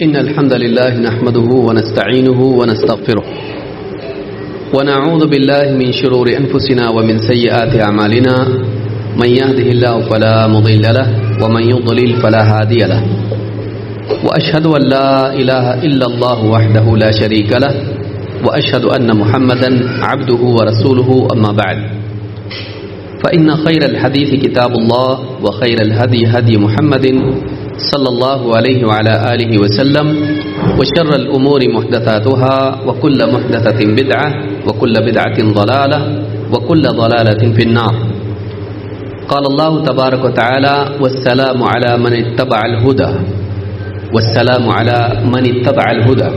إن الحمد لله نحمده ونستعينه ونستغفره ونعوذ بالله من شرور أنفسنا ومن سيئات أعمالنا من يهده الله فلا مضل له ومن يضلل فلا هادي له وأشهد أن لا إله إلا الله وحده لا شريك له وأشهد أن محمدا عبده ورسوله أما بعد فإن خير الحديث كتاب الله وخير الهدي هدي محمد صلى الله عليه وعلى آله وسلم وشر الأمور محدثاتها وكل محدثة بدعة وكل بدعة ضلالة وكل ضلالة في النار. قال الله تبارك وتعالى والسلام على من اتبع الهدى والسلام على من اتبع الهدى.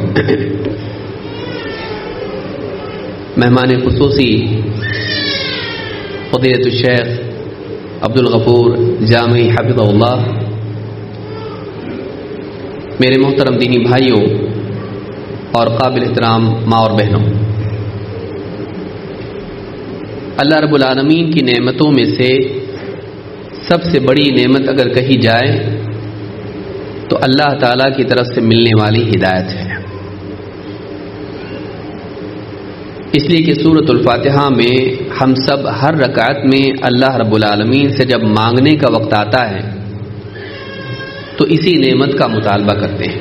مہمان خصوصی فضیلۃ الشیخ عبدالغفور جامعی حفظہ اللہ، میرے محترم دینی بھائیوں اور قابل احترام ماں اور بہنوں، اللہ رب العالمین کی نعمتوں میں سے سب سے بڑی نعمت اگر کہی جائے تو اللہ تعالیٰ کی طرف سے ملنے والی ہدایت ہے. اس لیے کہ سورۃ الفاتحہ میں ہم سب ہر رکعت میں اللہ رب العالمین سے جب مانگنے کا وقت آتا ہے تو اسی نعمت کا مطالبہ کرتے ہیں.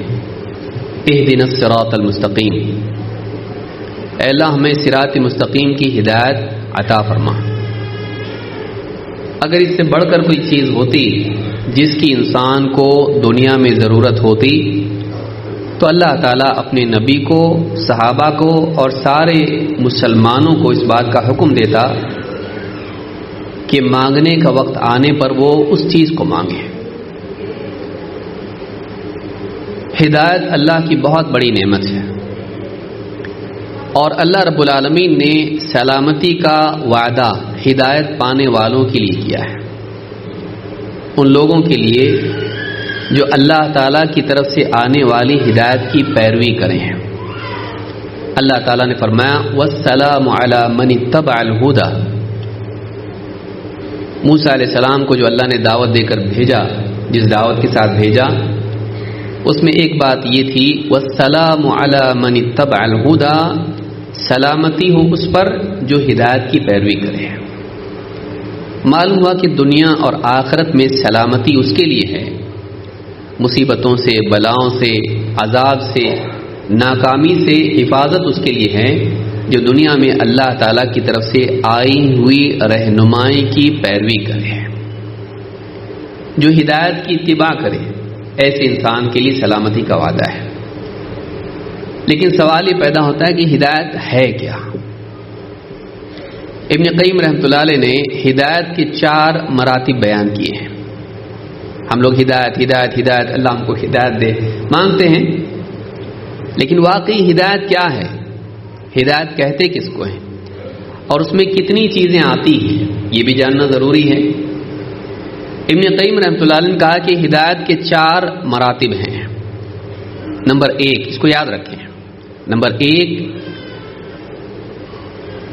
اہدنا الصراط المستقیم، اے اللہ ہمیں صراط مستقیم کی ہدایت عطا فرما. اگر اس سے بڑھ کر کوئی چیز ہوتی جس کی انسان کو دنیا میں ضرورت ہوتی تو اللہ تعالیٰ اپنے نبی کو، صحابہ کو اور سارے مسلمانوں کو اس بات کا حکم دیتا کہ مانگنے کا وقت آنے پر وہ اس چیز کو مانگے. ہدایت اللہ کی بہت بڑی نعمت ہے اور اللہ رب العالمین نے سلامتی کا وعدہ ہدایت پانے والوں کے لیے کیا ہے، ان لوگوں کے لیے جو اللہ تعالیٰ کی طرف سے آنے والی ہدایت کی پیروی کریں ہیں. اللہ تعالیٰ نے فرمایا وَالسَّلَامُ عَلَى مَنِ اتَّبَعَ الْهُدَى. موسیٰ علیہ السلام کو جو اللہ نے دعوت دے کر بھیجا، جس دعوت کے ساتھ بھیجا، اس میں ایک بات یہ تھی وَالسَّلَامُ عَلَى مَنِ اتَّبَعَ الْهُدَى، سلامتی ہو اس پر جو ہدایت کی پیروی کرے. معلوم ہوا کہ دنیا اور آخرت میں سلامتی اس کے لیے ہے، مصیبتوں سے، بلاؤں سے، عذاب سے، ناکامی سے حفاظت اس کے لیے ہے جو دنیا میں اللہ تعالیٰ کی طرف سے آئی ہوئی رہنمائی کی پیروی کرے، جو ہدایت کی اتباع کرے. ایسے انسان کے لیے سلامتی کا وعدہ ہے. لیکن سوال یہ پیدا ہوتا ہے کہ ہدایت ہے کیا؟ ابن قیم رحمۃ اللہ علیہ نے ہدایت کے 4 مراتب بیان کیے ہیں. ہم لوگ ہدایت ہدایت ہدایت، اللہ ہم کو ہدایت دے مانگتے ہیں، لیکن واقعی ہدایت کیا ہے؟ ہدایت کہتے کس کو ہیں اور اس میں کتنی چیزیں آتی ہیں یہ بھی جاننا ضروری ہے. ابن قیم رحمۃ اللہ علیہ نے کہا کہ ہدایت کے 4 مراتب ہیں. نمبر 1، اس کو یاد رکھیں، نمبر 1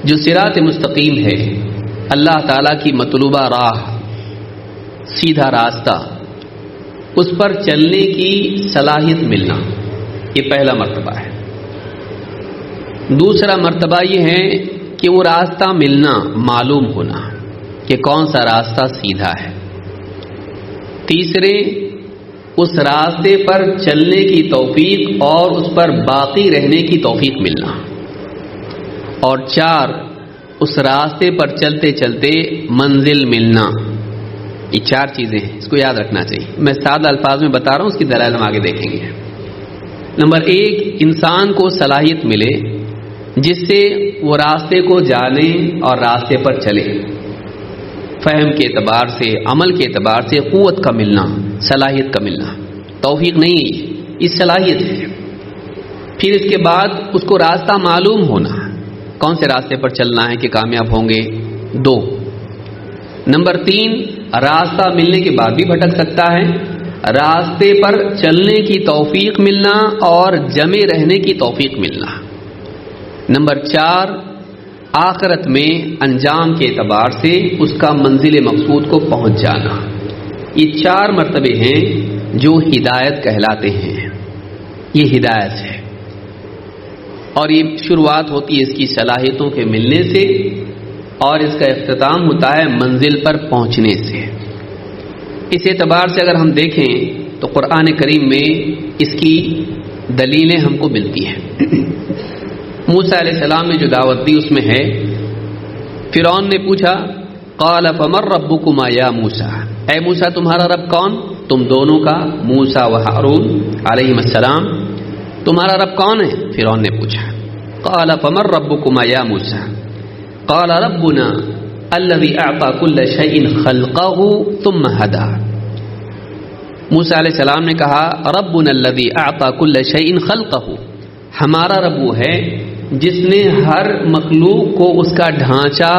جو صراط مستقیم ہے، اللہ تعالیٰ کی مطلوبہ راہ، سیدھا راستہ، اس پر چلنے کی صلاحیت ملنا، یہ پہلا مرتبہ ہے. دوسرا مرتبہ یہ ہے کہ وہ راستہ ملنا، معلوم ہونا کہ کون سا راستہ سیدھا ہے. تیسرے، اس راستے پر چلنے کی توفیق اور اس پر باقی رہنے کی توفیق ملنا. اور 4، اس راستے پر چلتے چلتے منزل ملنا. یہ 4 چیزیں ہیں، اس کو یاد رکھنا چاہیے. میں سادہ الفاظ میں بتا رہا ہوں، اس کی دلائل ہم آگے دیکھیں گے. نمبر 1، انسان کو صلاحیت ملے جس سے وہ راستے کو جانے اور راستے پر چلے. فہم کے اعتبار سے، عمل کے اعتبار سے قوت کا ملنا، صلاحیت کا ملنا. توفیق نہیں، یہ صلاحیت ہے. پھر اس کے بعد اس کو راستہ معلوم ہونا، کون سے راستے پر چلنا ہے کہ کامیاب ہوں گے. 2، نمبر 3، راستہ ملنے کے بعد بھی بھٹک سکتا ہے، راستے پر چلنے کی توفیق ملنا اور جمے رہنے کی توفیق ملنا. نمبر 4، آخرت میں انجام کے اعتبار سے اس کا منزل مقصود کو پہنچ جانا. یہ 4 مرتبے ہیں جو ہدایت کہلاتے ہیں. یہ ہدایت ہے، اور یہ شروعات ہوتی ہے اس کی صلاحیتوں کے ملنے سے، اور اس کا اختتام ہوتا ہے منزل پر پہنچنے سے۔ اس اعتبار سے اگر ہم دیکھیں تو قرآن کریم میں اس کی دلیلیں ہم کو ملتی ہیں۔ موسیٰ علیہ السلام نے جو دعوت دی اس میں ہے، فرعون نے پوچھا قال فمن ربکما یا موسیٰ، اے موسیٰ تمہارا رب کون؟ تم دونوں کا، موسیٰ و ہارون علیہم السلام، تمہارا رب کون ہے؟ فرعون نے پوچھا۔ قال فمن ربکما یا موسیٰ قال ربنا الذي اعطى كل شيء خلقه ثم هدى۔ موسیٰ علیہ السلام نے کہا ربنا الذي اعطى كل شيء خلقه، ہمارا رب وہ ہے جس نے ہر مخلوق کو اس کا ڈھانچہ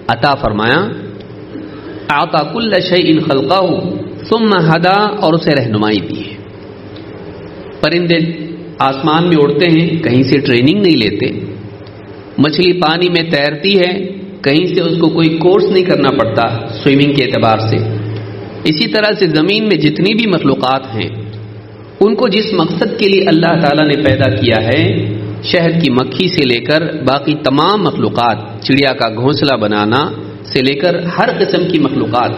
عطا فرمایا، اعطى كل شيء خلقه ثم هدى، اور اسے رہنمائی دی ہے۔ پرندے آسمان میں اڑتے ہیں، کہیں سے ٹریننگ نہیں لیتے، مچھلی پانی میں تیرتی ہے، کہیں سے اس کو کوئی کورس نہیں کرنا پڑتا سوئمنگ کے اعتبار سے۔ اسی طرح سے زمین میں جتنی بھی مخلوقات ہیں ان کو جس مقصد کے لیے اللہ تعالیٰ نے پیدا کیا ہے، شہد کی مکھی سے لے کر باقی تمام مخلوقات، چڑیا کا گھونسلہ بنانا سے لے کر ہر قسم کی مخلوقات،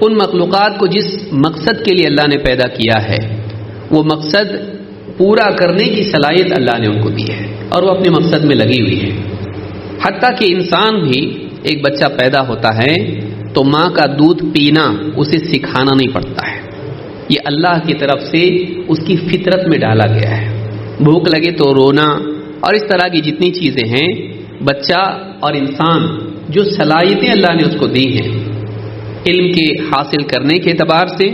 ان مخلوقات کو جس مقصد کے لیے اللہ نے پیدا کیا ہے وہ مقصد پورا کرنے کی صلاحیت اللہ نے ان کو دی ہے، اور وہ اپنے مقصد میں لگی ہوئی ہے۔ حتیٰ کہ انسان بھی، ایک بچہ پیدا ہوتا ہے تو ماں کا دودھ پینا اسے سکھانا نہیں پڑتا ہے، یہ اللہ کی طرف سے اس کی فطرت میں ڈالا گیا ہے۔ بھوک لگے تو رونا اور اس طرح کی جتنی چیزیں ہیں، بچہ اور انسان جو صلاحیتیں اللہ نے اس کو دی ہیں علم کے حاصل کرنے کے اعتبار سے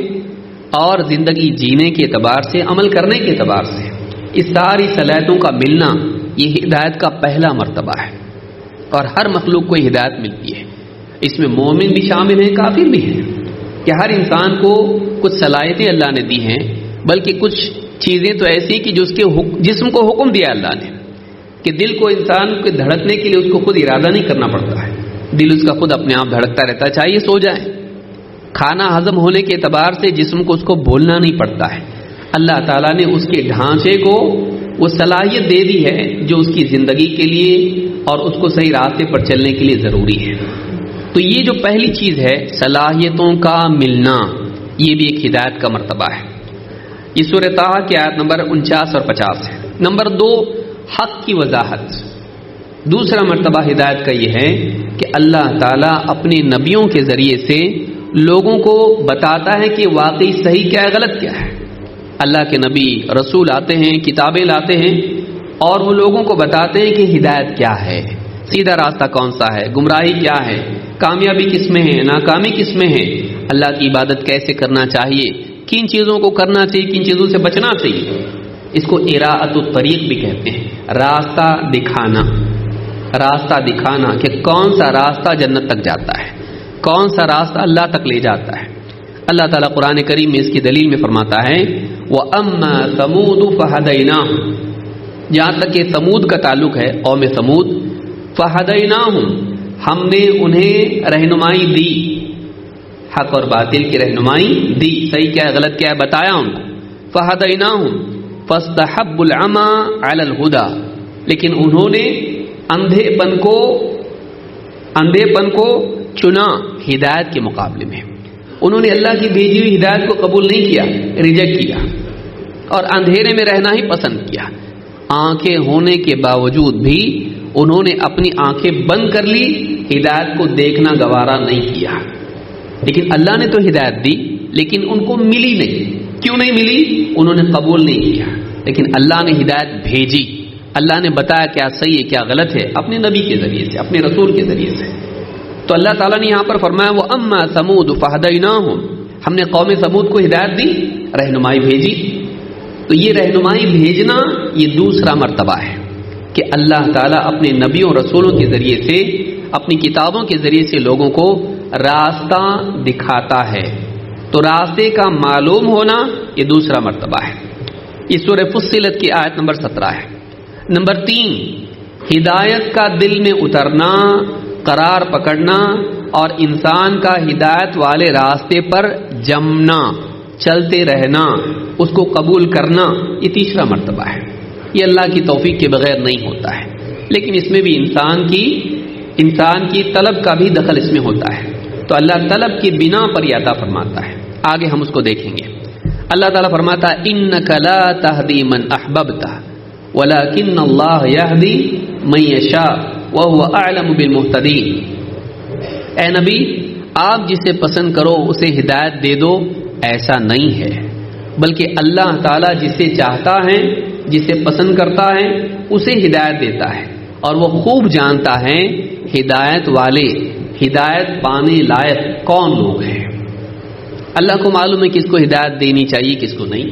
اور زندگی جینے کے اعتبار سے، عمل کرنے کے اعتبار سے، اس ساری صلاحیتوں کا ملنا یہ ہدایت کا پہلا مرتبہ ہے، اور ہر مخلوق کو ہدایت ملتی ہے۔ اس میں مومن بھی شامل ہیں، کافر بھی ہیں، کہ ہر انسان کو کچھ صلاحیتیں اللہ نے دی ہیں، بلکہ کچھ چیزیں تو ایسی کہ جو اس کے جسم کو حکم دیا اللہ نے، کہ دل کو انسان کے دھڑکنے کے لیے اس کو خود ارادہ نہیں کرنا پڑتا ہے، دل اس کا خود اپنے آپ دھڑکتا رہتا ہے، چاہیے سو جائے۔ کھانا ہضم ہونے کے اعتبار سے جسم کو اس کو بولنا نہیں پڑتا ہے، اللہ تعالیٰ نے اس کے ڈھانچے کو وہ صلاحیت دے دی ہے جو اس کی زندگی کے لیے اور اس کو صحیح راستے پر چلنے کے لیے ضروری ہے۔ تو یہ جو پہلی چیز ہے صلاحیتوں کا ملنا، یہ بھی ایک ہدایت کا مرتبہ ہے۔ یہ سورہ طٰہٰ کی آیت نمبر 49 اور 50 ہے۔ نمبر 2، حق کی وضاحت۔ دوسرا مرتبہ ہدایت کا یہ ہے کہ اللہ تعالیٰ اپنے نبیوں کے ذریعے سے لوگوں کو بتاتا ہے کہ واقعی صحیح کیا ہے، غلط کیا ہے۔ اللہ کے نبی رسول آتے ہیں، کتابیں لاتے ہیں، اور وہ لوگوں کو بتاتے ہیں کہ ہدایت کیا ہے، سیدھا راستہ کون سا ہے، گمراہی کیا ہے، کامیابی کس میں ہے، ناکامی کس میں ہے، اللہ کی عبادت کیسے کرنا چاہیے، کن چیزوں کو کرنا چاہیے، کن چیزوں سے بچنا چاہیے۔ اس کو اراءۃ الطریق بھی کہتے ہیں، راستہ دکھانا، راستہ دکھانا کہ کون سا راستہ جنت تک جاتا ہے، کون سا راستہ اللہ تک لے جاتا ہے۔ اللہ تعالیٰ قرآن کریم میں اس کی دلیل میں فرماتا ہے وَأَمَّا ثَمُودُ فَهَدَيْنَاهُمْ، جہاں تک کہ ثمود کا تعلق ہے، قوم ثمود، فَهَدَيْنَاهُمْ، ہم نے انہیں رہنمائی دی، حق اور باطل کی رہنمائی دی، صحیح کیا ہے غلط کیا ہے بتایا ان کو۔ فَهَدَيْنَاهُمْ فَاسْتَحَبُّوا الْعَمَى عَلَى الْهُدَى، لیکن انہوں نے اندھے پن کو چنا ہدایت کے مقابلے میں، انہوں نے اللہ کی بھیجی ہوئی ہدایت کو قبول نہیں کیا، ریجیکٹ کیا، اور اندھیرے میں رہنا ہی پسند کیا۔ آنکھیں ہونے کے باوجود بھی انہوں نے اپنی آنکھیں بند کر لی، ہدایت کو دیکھنا گوارا نہیں کیا۔ لیکن اللہ نے تو ہدایت دی، لیکن ان کو ملی نہیں۔ کیوں نہیں ملی؟ انہوں نے قبول نہیں کیا۔ لیکن اللہ نے ہدایت بھیجی، اللہ نے بتایا کیا صحیح ہے کیا غلط ہے، اپنے نبی کے ذریعے سے، اپنے رسول کے ذریعے سے۔ تو اللہ تعالیٰ نے یہاں پر فرمایا وَأَمَّا ثَمُودُ فَهَدَيْنَاهُمْ، ہم نے قوم ثمود کو ہدایت دی، رہنمائی بھیجی۔ تو یہ رہنمائی بھیجنا یہ دوسرا مرتبہ ہے کہ اللہ تعالیٰ اپنے نبیوں رسولوں کے ذریعے سے، اپنی کتابوں کے ذریعے سے لوگوں کو راستہ دکھاتا ہے۔ تو راستے کا معلوم ہونا یہ دوسرا مرتبہ ہے۔ یہ سورہ فصلت کی آیت نمبر 17 ہے۔ نمبر 3، ہدایت کا دل میں اترنا، قرار پکڑنا، اور انسان کا ہدایت والے راستے پر جمنا، چلتے رہنا، اس کو قبول کرنا، یہ تیسرا مرتبہ ہے۔ یہ اللہ کی توفیق کے بغیر نہیں ہوتا ہے، لیکن اس میں بھی انسان کی طلب کا بھی دخل اس میں ہوتا ہے، تو اللہ طلب کی بنا پر یہ عطا فرماتا ہے۔ آگے ہم اس کو دیکھیں گے۔ اللہ تعالیٰ فرماتا ہے انک لا تہدی من احببت ولکن اللہ یہدی من یشاء وہو اعلم بالمہتدین۔ اے نبی، آپ جسے پسند کرو اسے ہدایت دے دو، ایسا نہیں ہے، بلکہ اللہ تعالیٰ جسے چاہتا ہے، جسے پسند کرتا ہے، اسے ہدایت دیتا ہے، اور وہ خوب جانتا ہے ہدایت والے، ہدایت پانے لائق کون لوگ ہیں۔ اللہ کو معلوم ہے کس کو ہدایت دینی چاہیے، کس کو نہیں،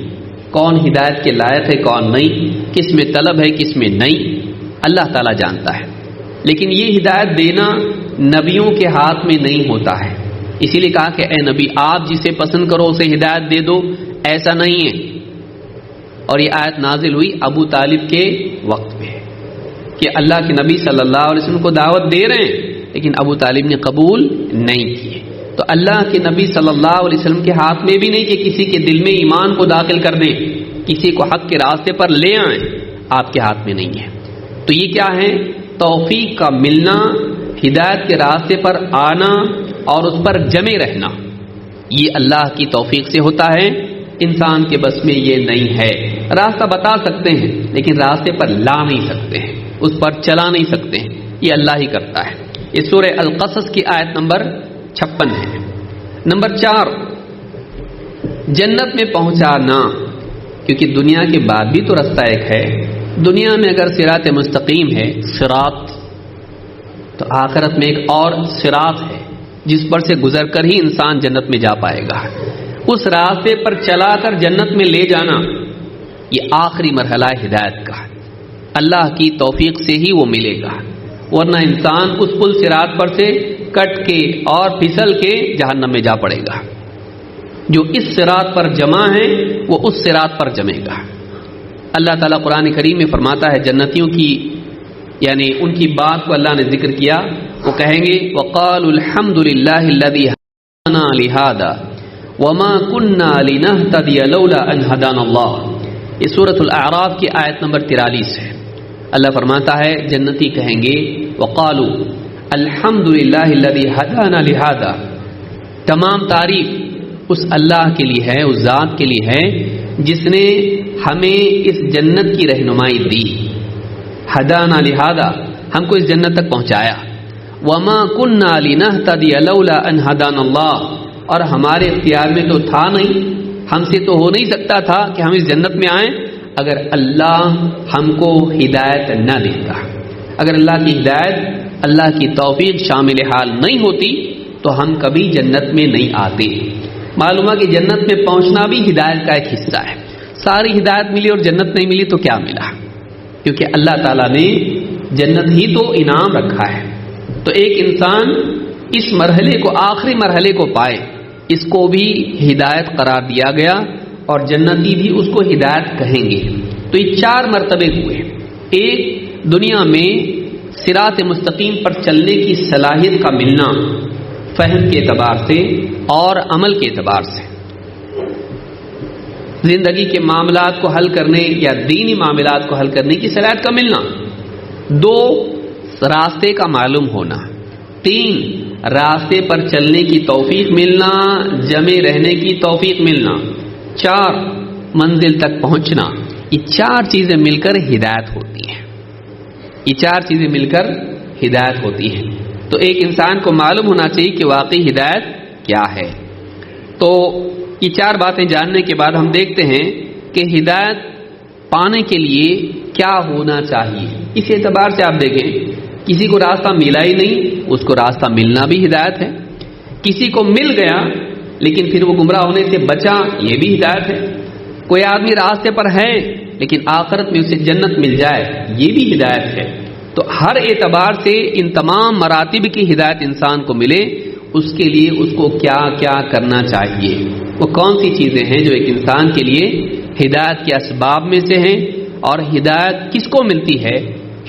کون ہدایت کے لائق ہے، کون نہیں، کس میں طلب ہے، کس میں نہیں، اللہ تعالیٰ جانتا ہے۔ لیکن یہ ہدایت دینا نبیوں کے ہاتھ میں نہیں ہوتا ہے، اسی لیے کہا کہ اے نبی، آپ جسے پسند کرو اسے ہدایت دے دو، ایسا نہیں ہے۔ اور یہ آیت نازل ہوئی ابو طالب کے وقت میں کہ اللہ کے نبی صلی اللہ علیہ وسلم کو دعوت دے رہے ہیں، لیکن ابو طالب نے قبول نہیں کیے۔ تو اللہ کے نبی صلی اللہ علیہ وسلم کے ہاتھ میں بھی نہیں کہ کسی کے دل میں ایمان کو داخل کر دیں، کسی کو حق کے راستے پر لے آئیں، آپ کے ہاتھ میں نہیں ہے۔ تو یہ کیا ہے؟ توفیق کا ملنا، ہدایت کے راستے پر آنا اور اس پر جمے رہنا، یہ اللہ کی توفیق سے ہوتا ہے، انسان کے بس میں یہ نہیں ہے۔ راستہ بتا سکتے ہیں لیکن راستے پر لا نہیں سکتے ہیں، اس پر چلا نہیں سکتے ہیں، یہ اللہ ہی کرتا ہے۔ یہ سورہ القصص کی آیت نمبر 56 ہے۔ نمبر 4، جنت میں پہنچانا، کیونکہ دنیا کے بعد بھی تو رستہ ایک ہے۔ دنیا میں اگر صراط مستقیم ہے، صراط، تو آخرت میں ایک اور صراط ہے جس پر سے گزر کر ہی انسان جنت میں جا پائے گا۔ اس راستے پر چلا کر جنت میں لے جانا، یہ آخری مرحلہ ہے ہدایت کا، اللہ کی توفیق سے ہی وہ ملے گا، ورنہ انسان اس پل صراط پر سے کٹ کے اور پھسل کے جہنم میں جا پڑے گا۔ جو اس صراط پر جمع ہے وہ اس صراط پر جمے گا۔ اللہ تعالیٰ قرآن کریم میں فرماتا ہے جنتیوں کی، یعنی ان کی بات کو اللہ نے ذکر کیا، وہ کہیں گے وَقَالُوا الْحَمْدُ لِلَّهِ الَّذِي هَدَانَا لِهَذَا وَمَا كُنَّا لِنَهْتَدِيَ لَوْلَا أَنْ هَدَانَا اللَّهُ۔ یہ سورۃ الاعراف کی آیت نمبر 43 ہے۔ اللہ فرماتا ہے جنتی کہیں گے وَقَالُوا الْحَمْدُ لِلَّهِ الَّذِي هَدَانَا لِهَذَا، تمام تعریف اس اللہ کے لیے ہے، اس ذات کے لیے ہے جس نے ہمیں اس جنت کی رہنمائی دی، ہدانا لہذا، ہم کو اس جنت تک پہنچایا، وما كنا لنهتدي لولا ان هدانا اللہ، اور ہمارے اختیار میں تو تھا نہیں، ہم سے تو ہو نہیں سکتا تھا کہ ہم اس جنت میں آئیں اگر اللہ ہم کو ہدایت نہ دیتا، اگر اللہ کی ہدایت، اللہ کی توفیق شامل حال نہیں ہوتی تو ہم کبھی جنت میں نہیں آتے۔ معلوم ہے کہ جنت میں پہنچنا بھی ہدایت کا ایک حصہ ہے۔ ساری ہدایت ملی اور جنت نہیں ملی تو کیا ملا؟ کیونکہ اللہ تعالیٰ نے جنت ہی تو انعام رکھا ہے۔ تو ایک انسان اس مرحلے کو، آخری مرحلے کو پائے، اس کو بھی ہدایت قرار دیا گیا اور جنتی بھی اس کو ہدایت کہیں گے۔ تو یہ 4 مرتبے ہوئے۔ ایک، دنیا میں صراط مستقیم پر چلنے کی صلاحیت کا ملنا، فہم کے اعتبار سے اور عمل کے اعتبار سے، زندگی کے معاملات کو حل کرنے یا دینی معاملات کو حل کرنے کی صلاحیت کا ملنا۔ 2، راستے کا معلوم ہونا۔ 3، راستے پر چلنے کی توفیق ملنا، جمے رہنے کی توفیق ملنا۔ 4، منزل تک پہنچنا۔ یہ 4 چیزیں مل کر ہدایت ہوتی ہیں، یہ 4 چیزیں مل کر ہدایت ہوتی ہیں۔ تو ایک انسان کو معلوم ہونا چاہیے کہ واقعی ہدایت کیا ہے۔ تو یہ 4 باتیں جاننے کے بعد ہم دیکھتے ہیں کہ ہدایت پانے کے لیے کیا ہونا چاہیے۔ اس اعتبار سے آپ دیکھیں، کسی کو راستہ ملا ہی نہیں، اس کو راستہ ملنا بھی ہدایت ہے۔ کسی کو مل گیا لیکن پھر وہ گمراہ ہونے سے بچا، یہ بھی ہدایت ہے۔ کوئی آدمی راستے پر ہے لیکن آخرت میں اسے جنت مل جائے، یہ بھی ہدایت ہے۔ تو ہر اعتبار سے ان تمام مراتب کی ہدایت انسان کو ملے، اس کے لیے اس کو کیا کیا کرنا چاہیے، وہ کون سی چیزیں ہیں جو ایک انسان کے لیے ہدایت کے اسباب میں سے ہیں، اور ہدایت کس کو ملتی ہے،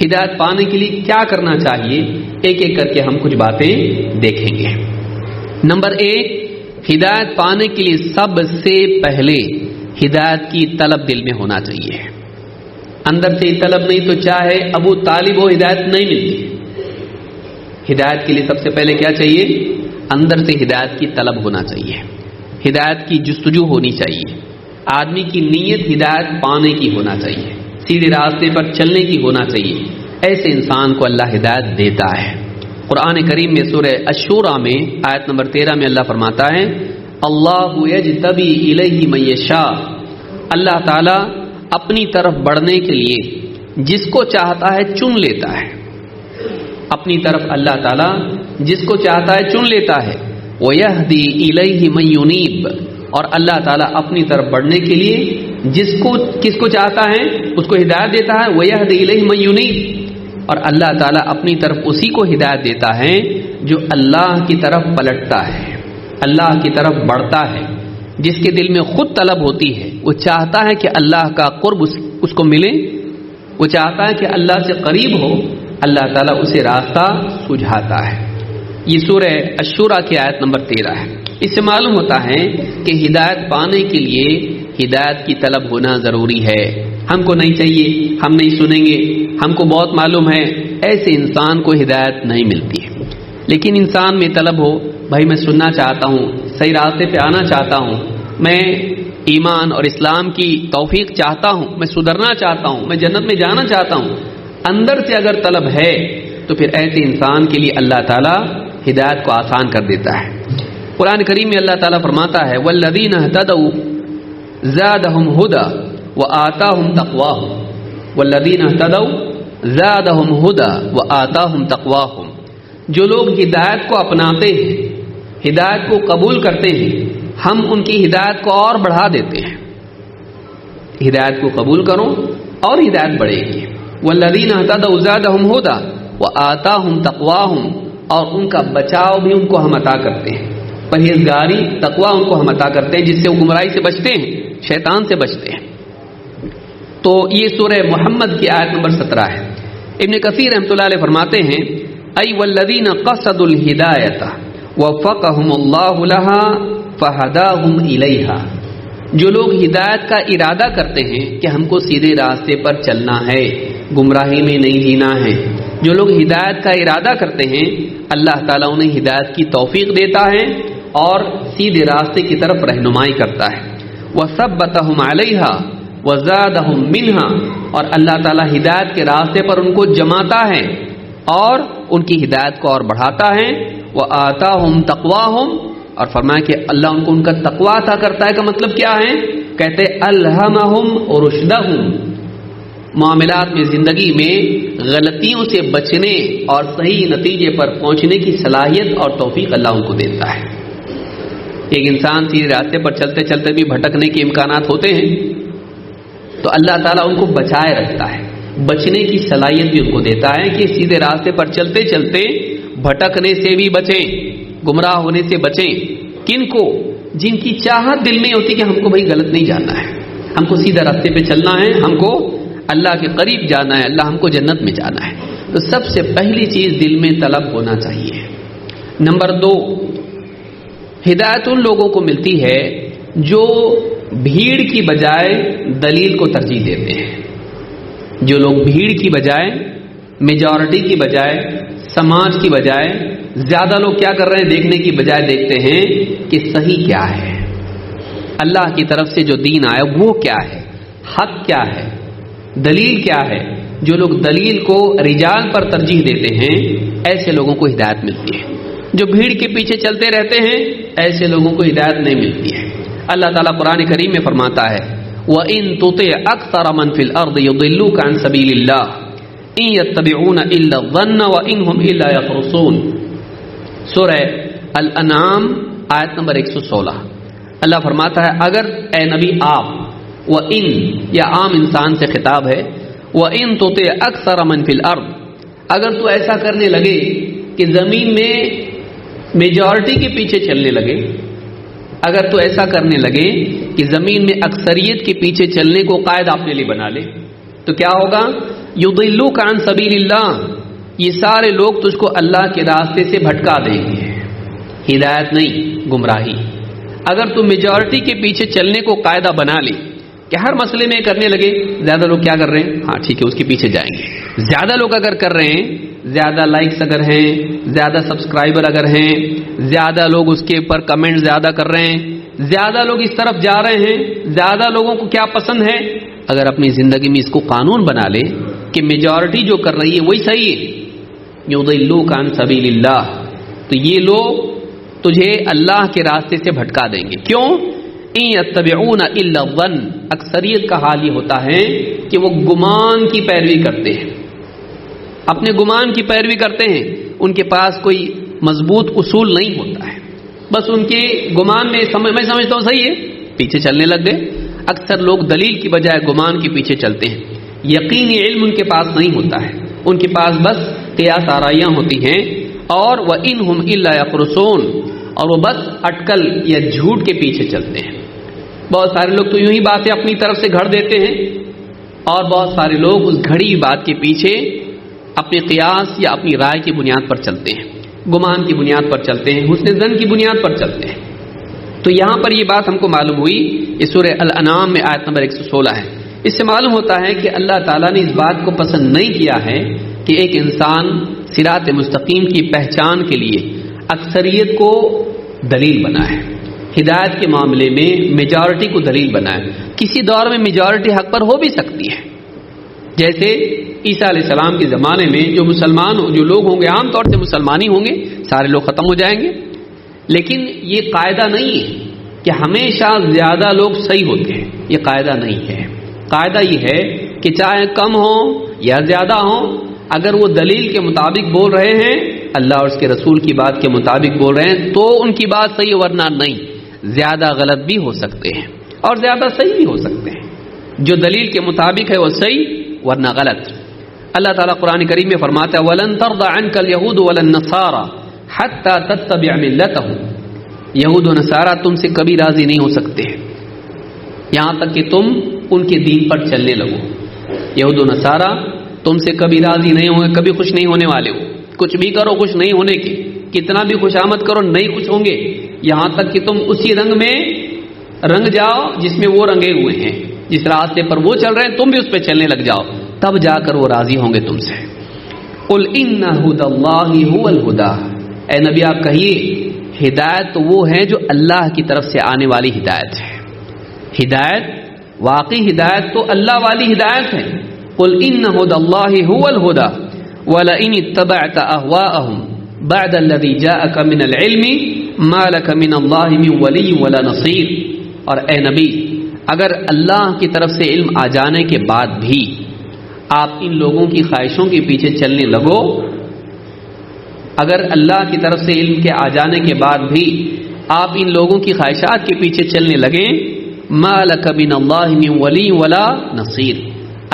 ہدایت پانے کے لیے کیا کرنا چاہیے، ایک ایک کر کے ہم کچھ باتیں دیکھیں گے۔ نمبر 1، ہدایت پانے کے لیے سب سے پہلے ہدایت کی طلب دل میں ہونا چاہیے. اندر سے طلب نہیں تو چاہے ابو طالب ہو ہدایت نہیں ملتی. ہدایت کے لیے سب سے پہلے کیا چاہیے؟ اندر سے ہدایت کی طلب ہونا چاہیے، ہدایت کی جستجو ہونی چاہیے. آدمی کی نیت ہدایت پانے کی ہونا چاہیے، سیدھے راستے پر چلنے کی ہونا چاہیے. ایسے انسان کو اللہ ہدایت دیتا ہے. قرآن کریم میں سورہ الشورى میں آیت نمبر 13 میں اللہ فرماتا ہے اللہ یجتبی الیہ من یشاء، اللہ تعالی اپنی طرف بڑھنے کے لیے جس کو چاہتا ہے چن لیتا ہے. اپنی طرف اللہ تعالی جس کو چاہتا ہے چن لیتا ہے. ویہدی الیہ من ینیب، اور اللہ تعالیٰ اپنی طرف بڑھنے کے لیے کس کو چاہتا ہے اس کو ہدایت دیتا ہے. وَيَهْدِي إِلَيْهِ مَن يُنِيبُ، اور اللہ تعالیٰ اپنی طرف اسی کو ہدایت دیتا ہے جو اللہ کی طرف پلٹتا ہے، اللہ کی طرف بڑھتا ہے، جس کے دل میں خود طلب ہوتی ہے. وہ چاہتا ہے کہ اللہ کا قرب اس کو ملے، وہ چاہتا ہے کہ اللہ سے قریب ہو. اللہ تعالیٰ اسے راستہ سجھاتا ہے. یہ سورہ الشورى کی آیت نمبر 13 ہے. اس سے معلوم ہوتا ہے کہ ہدایت پانے کے لیے ہدایت کی طلب ہونا ضروری ہے. ہم کو نہیں چاہیے، ہم نہیں سنیں گے، ہم کو بہت معلوم ہے، ایسے انسان کو ہدایت نہیں ملتی ہے. لیکن انسان میں طلب ہو، بھائی میں سننا چاہتا ہوں، صحیح راستے پہ آنا چاہتا ہوں، میں ایمان اور اسلام کی توفیق چاہتا ہوں، میں سدھرنا چاہتا ہوں، میں جنت میں جانا چاہتا ہوں، اندر سے اگر طلب ہے تو پھر ایسے انسان کے لیے اللہ تعالیٰ ہدایت کو آسان کر دیتا ہے. قرآن کریم میں اللہ تعالیٰ فرماتا ہے والذین اہتدوا زادہم ہدی وآتاہم تقواہم، والذین اہتدوا زادہم ہدی وآتاہم تقواہم، جو لوگ ہدایت کو اپناتے ہیں، ہدایت کو قبول کرتے ہیں، ہم ان کی ہدایت کو اور بڑھا دیتے ہیں. ہدایت کو قبول کرو اور ہدایت بڑھے گی. والذین اہتدوا زادہم ہدی وآتاہم تقواہم، اور ان کا بچاؤ بھی ان کو ہم عطا کرتے ہیں، پرہیزگاری تقوی ان کو ہم عطا کرتے ہیں، جس سے وہ گمراہی سے بچتے ہیں، شیطان سے بچتے ہیں. تو یہ سورہ محمد کی آیت نمبر 17 ہے. ابن کثیر رحمۃ اللہ علیہ فرماتے ہیں ای والذین قصدوا الہدایۃ وفقہم اللہ لہا فہداہم الیہا، جو لوگ ہدایت کا ارادہ کرتے ہیں کہ ہم کو سیدھے راستے پر چلنا ہے، گمراہی میں نہیں جینا ہے، جو لوگ ہدایت کا ارادہ کرتے ہیں اللہ تعالیٰ انہیں ہدایت کی توفیق دیتا ہے اور سیدھے راستے کی طرف رہنمائی کرتا ہے. وَثَبَّتَهُمْ عَلَيْهَا وَزَادَهُمْ مِنْهَا، اور اللہ تعالیٰ ہدایت کے راستے پر ان کو جماتا ہے اور ان کی ہدایت کو اور بڑھاتا ہے. وَآتَاهُمْ تَقْوَاهُمْ، اور فرمایا کہ اللہ ان کو ان کا تقوی عطا کرتا ہے. کا مطلب کیا ہے؟ کہتے الہمہم رشدہم، معاملات میں، زندگی میں غلطیوں سے بچنے اور صحیح نتیجے پر پہنچنے کی صلاحیت اور توفیق اللہ ان کو دیتا ہے. ایک انسان سیدھے راستے پر چلتے چلتے بھی بھٹکنے کے امکانات ہوتے ہیں، تو اللہ تعالیٰ ان کو بچائے رکھتا ہے، بچنے کی صلاحیت بھی ان کو دیتا ہے کہ سیدھے راستے پر چلتے چلتے بھٹکنے سے بھی بچیں، گمراہ ہونے سے بچیں. کن کو؟ جن کی چاہت دل میں ہوتی کہ ہم کو بھائی غلط نہیں جانا ہے، ہم کو سیدھا راستے پہ چلنا ہے، ہم کو اللہ کے قریب جانا ہے، اللہ ہم کو جنت میں جانا ہے. تو سب سے پہلی چیز دل میں طلب ہونا چاہیے. نمبر 2، ہدایت ان لوگوں کو ملتی ہے جو بھیڑ کی بجائے دلیل کو ترجیح دیتے ہیں. جو لوگ بھیڑ کی بجائے، میجورٹی کی بجائے، سماج کی بجائے، زیادہ لوگ کیا کر رہے ہیں دیکھنے کی بجائے دیکھتے ہیں کہ صحیح کیا ہے، اللہ کی طرف سے جو دین آیا وہ کیا ہے، حق کیا ہے، دلیل کیا ہے. جو لوگ دلیل کو رجال پر ترجیح دیتے ہیں ایسے لوگوں کو ہدایت ملتی ہے. جو بھیڑ کے پیچھے چلتے رہتے ہیں ایسے لوگوں کو ہدایت نہیں ملتی ہے. اللہ تعالیٰ قرآن کریم میں فرماتا ہے وَإِن تُطِعْ أَكْثَرَ مَنْ فِي الْأَرْضِ يُضِلُّوكَ عَنْ سَبِيلِ اللَّهِ إِن يَتَّبِعُونَ إِلَّا الظَّنَّ وَإِنْ هُمْ إِلَّا يَخْرُصُونَ. سورہ الانعام آیت نمبر 116. اللہ فرماتا ہے اگر اے نبی آپ، وَإِن یا عام انسان سے خطاب ہے، وَإِن تُطِعْ أَكْثَرَ مَنْ فِي الْأَرْضِ، اگر تو ایسا کرنے لگے کہ زمین میں میجورٹی کے پیچھے چلنے لگے، اگر تو ایسا کرنے لگے کہ زمین میں اکثریت کے پیچھے چلنے کو قائد اپنے لیے بنا لے، تو کیا ہوگا؟ یضلوک عن سبیل اللہ، یہ سارے لوگ تجھ کو اللہ کے راستے سے بھٹکا دیں گے. ہدایت نہیں، گمراہی. اگر تو میجورٹی کے پیچھے چلنے کو قاعدہ بنا لے کہ ہر مسئلے میں کرنے لگے. زیادہ لوگ کیا کر رہے ہیں؟ ہاں ٹھیک ہے اس کے پیچھے جائیں گے. زیادہ لوگ اگر کر رہے ہیں، زیادہ لائکس اگر ہیں، زیادہ سبسکرائبر اگر ہیں، زیادہ لوگ اس کے اوپر کمنٹ زیادہ کر رہے ہیں، زیادہ لوگ اس طرف جا رہے ہیں، زیادہ لوگوں کو کیا پسند ہے، اگر اپنی زندگی میں اس کو قانون بنا لے کہ میجورٹی جو کر رہی ہے وہی صحیح ہے، یضلوک عن سبیل اللہ، تو یہ لوگ تجھے اللہ کے راستے سے بھٹکا دیں گے. کیوں؟ ان یتبعون الا الظن، اکثریت کا حال یہ ہوتا ہے کہ وہ گمان کی پیروی کرتے ہیں، اپنے گمان کی پیروی کرتے ہیں. ان کے پاس کوئی مضبوط اصول نہیں ہوتا ہے، بس ان کے گمان میں میں سمجھتا ہوں صحیح ہے، پیچھے چلنے لگ گئے. اکثر لوگ دلیل کی بجائے گمان کے پیچھے چلتے ہیں. یقینی علم ان کے پاس نہیں ہوتا ہے، ان کے پاس بس قیاس آرائیاں ہوتی ہیں. اور وَإِنْهُمْ إِلَّا يَخْرُصُونَ، اور وہ بس اٹکل یا جھوٹ کے پیچھے چلتے ہیں. بہت سارے لوگ تو یوں ہی باتیں اپنی طرف سے گھڑ دیتے ہیں، اور بہت سارے لوگ اس گھڑی بات کے پیچھے اپنے قیاس یا اپنی رائے کی بنیاد پر چلتے ہیں، گمان کی بنیاد پر چلتے ہیں، حسن ظن کی بنیاد پر چلتے ہیں. تو یہاں پر یہ بات ہم کو معلوم ہوئی، یہ سورہ الانعام میں آیت نمبر 116 ہے. اس سے معلوم ہوتا ہے کہ اللہ تعالیٰ نے اس بات کو پسند نہیں کیا ہے کہ ایک انسان صراط مستقیم کی پہچان کے لیے اکثریت کو دلیل بنائے، ہدایت کے معاملے میں میجارٹی کو دلیل بنائے. کسی دور میں میجارٹی حق پر ہو بھی سکتی ہے، جیسے عیسیٰ علیہ السلام کے زمانے میں جو لوگ ہوں گے عام طور سے مسلمان ہی ہوں گے، سارے لوگ ختم ہو جائیں گے. لیکن یہ قاعدہ نہیں ہے کہ ہمیشہ زیادہ لوگ صحیح ہوتے ہیں، یہ قاعدہ نہیں ہے. قاعدہ یہ ہے کہ چاہے کم ہوں یا زیادہ ہوں، اگر وہ دلیل کے مطابق بول رہے ہیں، اللہ اور اس کے رسول کی بات کے مطابق بول رہے ہیں، تو ان کی بات صحیح، ورنہ نہیں. زیادہ غلط بھی ہو سکتے ہیں اور زیادہ صحیح بھی ہو سکتے ہیں. جو دلیل کے مطابق ہے وہ صحیح، ورنہ غلط. اللہ تعالیٰ قرآن کریم میں فرماتا ہے وَلَن تَرْضَ عَنْكَ الْيَهُودُ وَلَا النَّصَارَى حَتَّى تَتَّبِعَ مِلَّتَهُمْ، یہود و نصارہ تم سے کبھی راضی نہیں ہو سکتے یہاں تک کہ تم ان کے دین پر چلنے لگو. یہود و نصارہ تم سے کبھی راضی نہیں ہوں گے، کبھی خوش نہیں ہونے والے ہو. کچھ بھی کرو خوش نہیں ہونے کے، کتنا بھی خوشامد کرو نہیں خوش ہوں گے، یہاں تک کہ تم اسی رنگ میں رنگ جاؤ جس میں وہ رنگے ہوئے ہیں. جس راستے پر وہ چل رہے ہیں تم بھی اس پہ چلنے لگ جاؤ، تب جا کر وہ راضی ہوں گے تم سے. قُلْ إِنَّ هُدَى اللَّهِ هُوَ الْهُدَى، اے نبی آپ کہیے ہدایت تو وہ ہے جو اللہ کی طرف سے آنے والی ہدایت ہے. ہدایت، واقعی ہدایت تو اللہ والی ہدایت ہے. قُلْ إِنَّ هُدَى اللَّهِ هُوَ الْهُدَى وَلَئِنِ اتَّبَعْتَ أَهْوَاءَهُمْ بَعْدَ الَّذِي جَاءَكَ مِنَ الْعِلْمِ مَا لَكَ مِنَ اللَّهِ مِنْ وَلِيٍّ وَلَا نَصِيرٍ، اور اے نبی اگر اللہ کی طرف سے علم آ جانے کے بعد بھی آپ ان لوگوں کی خواہشوں کے پیچھے چلنے لگو، اگر اللہ کی طرف سے علم کے آ جانے کے بعد بھی آپ ان لوگوں کی خواہشات کے پیچھے چلنے لگیں، مَا لَكَ مِنَ اللَّهِ مِنْ وَلِيٍّ وَلَا نَصِيرٍ،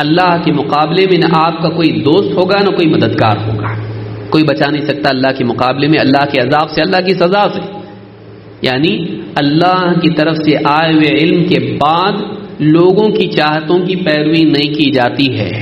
اللہ کے مقابلے میں نہ آپ کا کوئی دوست ہوگا نہ کوئی مددگار ہوگا. کوئی بچا نہیں سکتا اللہ کے مقابلے میں، اللہ کے عذاب سے، اللہ کی سزا سے. یعنی اللہ کی طرف سے آئے ہوئے علم کے بعد لوگوں کی چاہتوں کی پیروی نہیں کی جاتی ہے،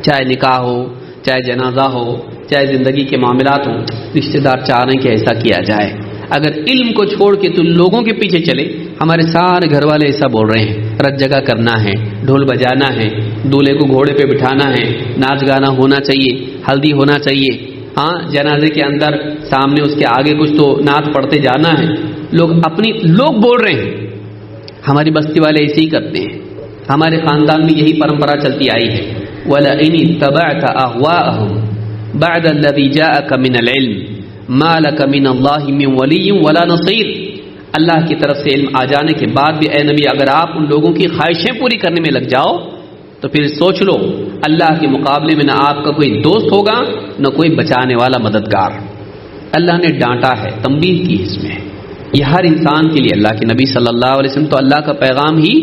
چاہے نکاح ہو، چاہے جنازہ ہو، چاہے زندگی کے معاملات ہوں. رشتہ دار چاہ رہے ہیں کہ ایسا کیا جائے، اگر علم کو چھوڑ کے تو لوگوں کے پیچھے چلے. ہمارے سارے گھر والے ایسا بول رہے ہیں، رت جگہ کرنا ہے، ڈھول بجانا ہے، دولہے کو گھوڑے پہ بٹھانا ہے، ناچ گانا ہونا چاہیے، ہلدی ہونا چاہیے، ہاں جنازے کے اندر سامنے اس کے آگے کچھ تو نعت پڑھتے جانا ہے. لوگ بول رہے ہیں. ہماری بستی والے ایسے ہی کرتے ہیں، ہمارے خاندان میں یہی پرمپرا چلتی آئی ہے. وَلَئِنِ اتَّبَعْتَ أَهْوَاءَهُمْ بَعْدَ الَّذِي جَاءَكَ مِنَ الْعِلْمِ مَا لَكَ مِنَ اللَّهِ مِنْ وَلِيٍّ وَلَا نَصِيرٍ، اللہ کی طرف سے علم آ جانے کے بعد بھی اے نبی اگر آپ ان لوگوں کی خواہشیں پوری کرنے میں لگ جاؤ تو پھر سوچ لو اللہ کے مقابلے میں نہ آپ کا کوئی دوست ہوگا نہ کوئی بچانے والا مددگار. اللہ نے ڈانٹا ہے، تنبیہ کی اس میں. یہ ہر انسان کے لیے، اللہ کے نبی صلی اللہ علیہ وسلم تو اللہ کا پیغام ہی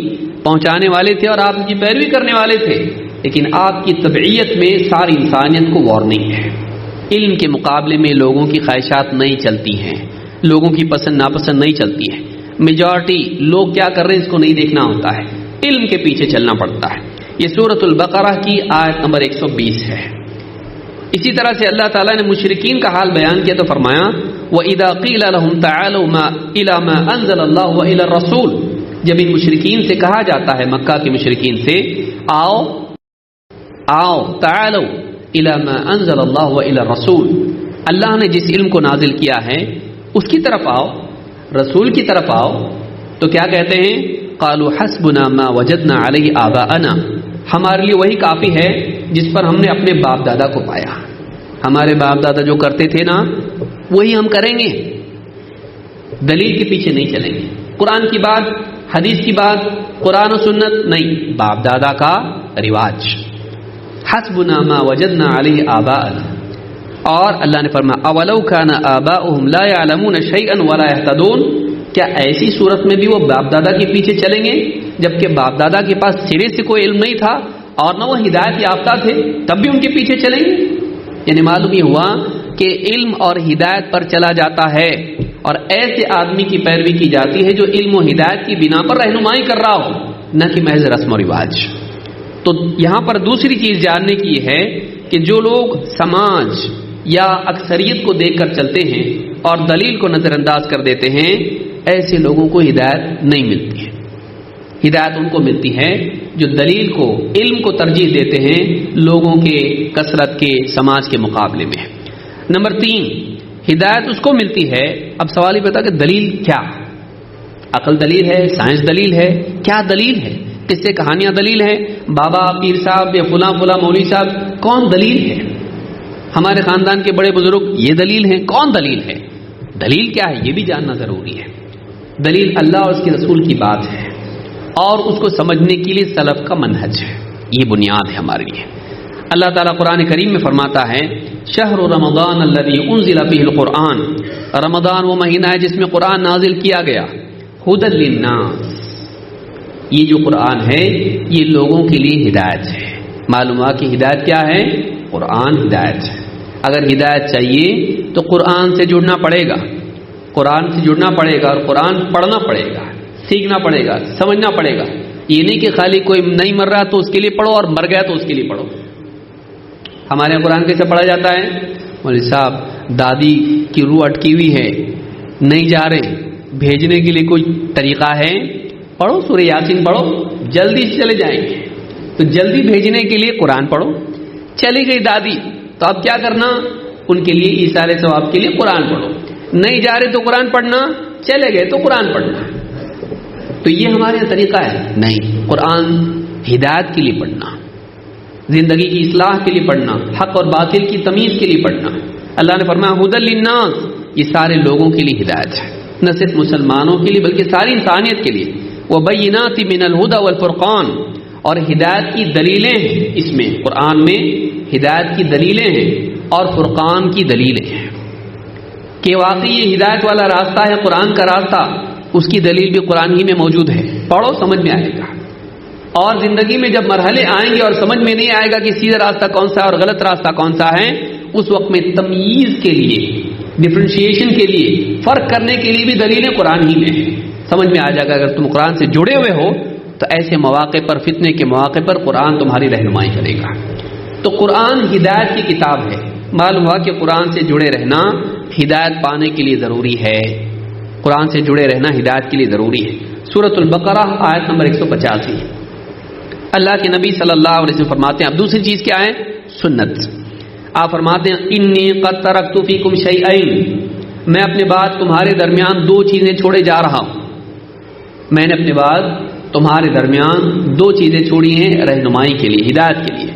پہنچانے والے تھے اور آپ کی پیروی کرنے والے تھے، لیکن آپ کی طبعیت میں ساری انسانیت کو وارننگ ہے. علم کے مقابلے میں لوگوں کی خواہشات نہیں چلتی ہیں، لوگوں کی پسند ناپسند نہیں چلتی ہے. میجارٹی لوگ کیا کر رہے ہیں اس کو نہیں دیکھنا ہوتا ہے، علم کے پیچھے چلنا پڑتا ہے. یہ سورۃ البقرہ کی آیت نمبر 120 ہے. اسی طرح سے اللہ تعالیٰ نے مشرکین کا حال بیان کیا تو فرمایا وَإِذَا قِيلَ لَهُمْ تَعَالَوْا إِلَى مَا أَنزَلَ اللَّهُ وَإِلَى الرَّسُولِ جب ان مشرکین سے کہا جاتا ہے، مکہ کے مشرکین سے، آؤ آؤ تعالوا الی ما انزل اللہ و الی الرسول، اللہ نے جس علم کو نازل کیا ہے اس کی طرف آؤ، رسول کی طرف آؤ، تو کیا کہتے ہیں؟ قالوا حسبنا ما وجدنا علیہ آباءنا، ہمارے لیے وہی کافی ہے جس پر ہم نے اپنے باپ دادا کو پایا، ہمارے باپ دادا جو کرتے تھے نا وہی ہم کریں گے، دلیل کے پیچھے نہیں چلیں گے، قرآن کی بات، حدیث کی بات، قرآن و سنت نہیں، باپ دادا کا رواج، حسبنا ما وجدنا علیہ آباءنا۔ اور اللہ نے فرمایا اولو کان آباؤہم لا یعلمون شیئا ولا یہتدون، کیا ایسی صورت میں بھی وہ باپ دادا کے پیچھے چلیں گے جبکہ باپ دادا کے پاس سرے سے کوئی علم نہیں تھا اور نہ وہ ہدایت یافتہ تھے، تب بھی ان کے پیچھے چلیں گے؟ یعنی معلوم یہ ہوا کہ علم اور ہدایت پر چلا جاتا ہے اور ایسے آدمی کی پیروی کی جاتی ہے جو علم و ہدایت کی بنا پر رہنمائی کر رہا ہو، نہ کہ محض رسم و رواج۔ تو یہاں پر دوسری چیز جاننے کی یہ ہے کہ جو لوگ سماج یا اکثریت کو دیکھ کر چلتے ہیں اور دلیل کو نظر انداز کر دیتے ہیں، ایسے لوگوں کو ہدایت نہیں ملتی ہے۔ ہدایت ان کو ملتی ہے جو دلیل کو، علم کو ترجیح دیتے ہیں لوگوں کے کثرت کے، سماج کے مقابلے میں۔ نمبر 3، ہدایت اس کو ملتی ہے، اب سوال یہ پتا کہ دلیل کیا؟ عقل دلیل ہے، سائنس دلیل ہے، کیا دلیل ہے؟ قصے کہانیاں دلیل ہے، بابا پیر صاحب یا فلاں فلاں مولوی صاحب، کون دلیل ہے؟ ہمارے خاندان کے بڑے بزرگ یہ دلیل ہیں، کون دلیل ہے؟ دلیل کیا ہے یہ بھی جاننا ضروری ہے۔ دلیل اللہ اور اس کے رسول کی بات ہے اور اس کو سمجھنے کے لیے سلف کا منہج ہے، یہ بنیاد ہے ہمارے لیے۔ اللہ تعالیٰ قرآن کریم میں فرماتا ہے شہر رمضان الذی انزل فیہ القرآن، رمضان وہ مہینہ ہے جس میں قرآن نازل کیا گیا، ھدی للناس، یہ جو قرآن ہے یہ لوگوں کے لیے ہدایت ہے۔ معلوم ہوا کہ ہدایت کیا ہے؟ قرآن ہدایت ہے۔ اگر ہدایت چاہیے تو قرآن سے جڑنا پڑے گا، قرآن سے جڑنا پڑے گا اور قرآن پڑھنا پڑے گا، سیکھنا پڑے گا، سمجھنا پڑے گا۔ یہ نہیں کہ خالی کوئی نہیں مر رہا تو اس کے لیے پڑھو اور مر گیا تو اس کے لیے پڑھو۔ ہمارے یہاں قرآن کیسے پڑھا جاتا ہے؟ مولوی صاحب دادی کی روح اٹکی ہوئی ہے، نہیں جا رہے، بھیجنے کے لیے کوئی طریقہ ہے؟ پڑھو سورہ یاسین پڑھو، جلدی سے چلے جائیں گے۔ تو جلدی بھیجنے کے لیے قرآن پڑھو۔ چلی گئی دادی تو اب کیا کرنا؟ ان کے لیے ایثار ثواب کے لیے قرآن پڑھو۔ نہیں جا رہے تو قرآن پڑھنا، چلے گئے تو قرآن پڑھنا۔ تو یہ ہمارے طریقہ ہے؟ نہیں، قرآن ہدایت کے لیے پڑھنا، زندگی کی اصلاح کے لیے پڑھنا، حق اور باطل کی تمیز کے لیے پڑھنا۔ اللہ نے فرمایا ھدی للناس، یہ سارے لوگوں کے لیے ہدایت ہے، نہ صرف مسلمانوں کے لیے بلکہ ساری انسانیت کے لیے۔ وبینات من الھدی والفرقان، اور ہدایت کی دلیلیں ہیں، اس میں قرآن میں ہدایت کی دلیلیں ہیں اور فرقان کی دلیلیں ہیں کہ واقعی یہ ہدایت والا راستہ ہے، قرآن کا راستہ، اس کی دلیل بھی قرآن ہی میں موجود ہے۔ پڑھو سمجھ میں آئے گا، اور زندگی میں جب مرحلے آئیں گے اور سمجھ میں نہیں آئے گا کہ سیدھا راستہ کون سا ہے اور غلط راستہ کون سا ہے، اس وقت میں تمییز کے لیے، ڈفرینشیشن کے لیے، فرق کرنے کے لیے بھی دلیلیں قرآن ہی میں ہیں، سمجھ میں آ جائے گا۔ اگر تم قرآن سے جڑے ہوئے ہو تو ایسے مواقع پر، فتنے کے مواقع پر قرآن تمہاری رہنمائی کرے گا۔ تو قرآن ہدایت کی کتاب ہے۔ معلوم ہوا کہ قرآن سے جڑے رہنا ہدایت پانے کے لیے ضروری ہے، قرآن سے جڑے رہنا ہدایت کے لیے ضروری ہے۔ سورۃ البقرہ آیت نمبر 185، اللہ کے نبی صلی اللہ علیہ وسلم فرماتے ہیں، اب دوسری چیز کیا ہے؟ سنت۔ آپ فرماتے ہیں انی قد ترکت فیکم شیئین، میں اپنے بعد تمہارے درمیان دو چیزیں چھوڑے جا رہا ہوں، میں نے اپنے بعد تمہارے درمیان دو چیزیں چھوڑی ہیں رہنمائی کے لیے، ہدایت کے لیے۔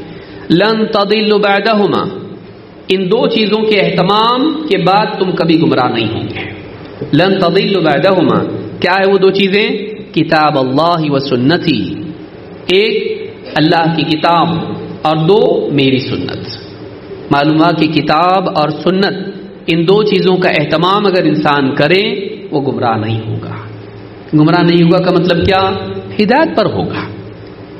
لن تضلوا بعدہما، ان دو چیزوں کے اہتمام کے بعد تم کبھی گمراہ نہیں ہوں گے۔ لن تضلوا بعدہما، کیا ہے وہ دو چیزیں؟ کتاب اللہ و سنتی، ایک اللہ کی کتاب اور دو میری سنت۔ معلوم ہے کہ کتاب اور سنت، ان دو چیزوں کا اہتمام اگر انسان کرے وہ گمراہ نہیں ہوگا۔ گمراہ نہیں ہوگا کا مطلب کیا؟ ہدایت پر ہوگا۔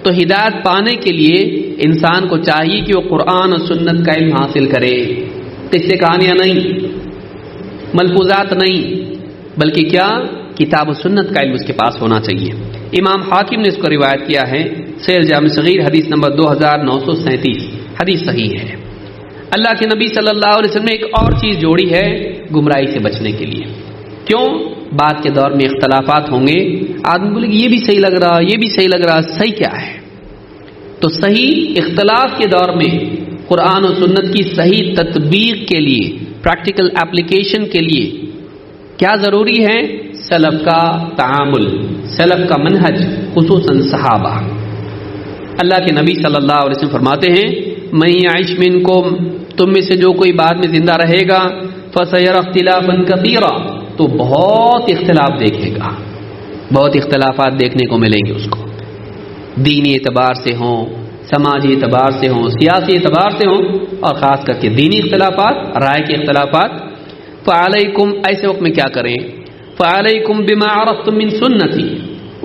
تو ہدایت پانے کے لیے انسان کو چاہیے کہ وہ قرآن اور سنت کا علم حاصل کرے، قصے کہانیاں نہیں، ملفوظات نہیں، بلکہ کیا؟ کتاب و سنت کا علم اس کے پاس ہونا چاہیے۔ امام حاکم نے اس کو روایت کیا ہے، صحیح جامع صغیر حدیث نمبر 2937، حدیث صحیح ہے۔ اللہ کے نبی صلی اللہ علیہ وسلم نے ایک اور چیز جوڑی ہے گمراہی سے بچنے کے لیے۔ کیوں؟ بعد کے دور میں اختلافات ہوں گے، آدمی بولے کہ یہ بھی صحیح لگ رہا، یہ بھی صحیح لگ رہا، صحیح کیا ہے؟ تو صحیح اختلاف کے دور میں قرآن و سنت کی صحیح تطبیق کے لیے، پریکٹیکل اپلیکیشن کے لیے کیا ضروری ہے؟ سلف کا تعامل، سلف کا منہج، خصوصاً صحابہ۔ اللہ کے نبی صلی اللہ علیہ وسلم فرماتے ہیں من یعش منکم، تم میں سے جو کوئی بعد میں زندہ رہے گا، فسیر اختلافا کثیرا، تو بہت اختلاف دیکھے گا، بہت اختلافات دیکھنے کو ملیں گے اس کو، دینی اعتبار سے ہوں، سماجی اعتبار سے ہوں، سیاسی اعتبار سے ہوں، اور خاص کر کے دینی اختلافات، رائے کے اختلافات۔ فعلیکم، ایسے وقت میں کیا کریں؟ فعلیکم بما عرفتم من سنتی،